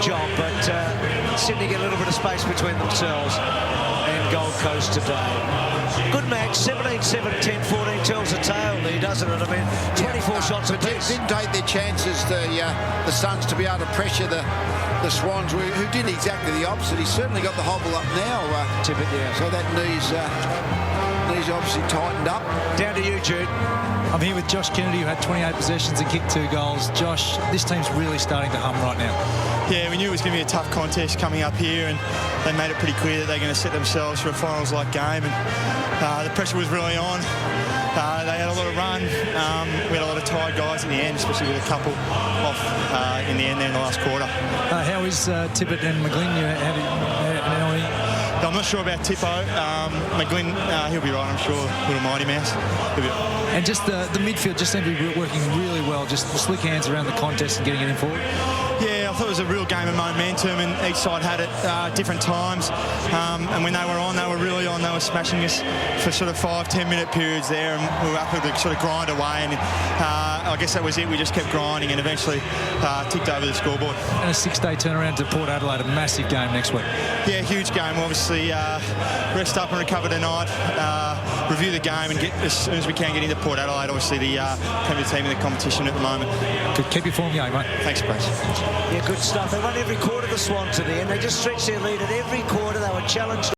job, but Sydney get a little bit of space between themselves and Gold Coast today. Good match, 17-7, 10-14, tells the tale there, doesn't it? I mean, 24 shots apiece. Didn't take their chances, the Suns, to be able to pressure the Swans, who did exactly the opposite. He's certainly got the hobble up now. Tippett, yeah. So that knee's He's obviously tightened up. Down to you, Jude. I'm here with Josh Kennedy, who had 28 possessions and kicked 2 goals. Josh, this team's really starting to hum right now. Yeah, we knew it was going to be a tough contest coming up here, and they made it pretty clear that they're going to set themselves for a finals-like game, and the pressure was really on. They had a lot of run. We had a lot of tired guys at the end, especially with a couple off in the end there in the last quarter. How is Tippett and McGlynn? I'm not sure about Tippo. McGlynn, he'll be right, I'm sure. Little mighty mouse. And just the midfield just seemed to be working really well. Just the slick hands around the contest and getting it in forward. Yeah, I thought it was a real game of momentum, and each side had it different times. And when they were on, they were really on. They were smashing us for sort of 5-10 minute periods there, and we were able to sort of grind away. And I guess that was it. We just kept grinding and eventually ticked over the scoreboard. And a 6-day turnaround to Port Adelaide, a massive game next week. Yeah, huge game. Obviously, rest up and recover tonight. Review the game and get as soon as we can get into Port Adelaide. Obviously, the premier team in the competition at the moment. Good. Keep your form going, mate. Thanks, Brace. Yeah, good stuff. They won every quarter, the Swans, to the end. They just stretched their lead at every quarter. They were challenged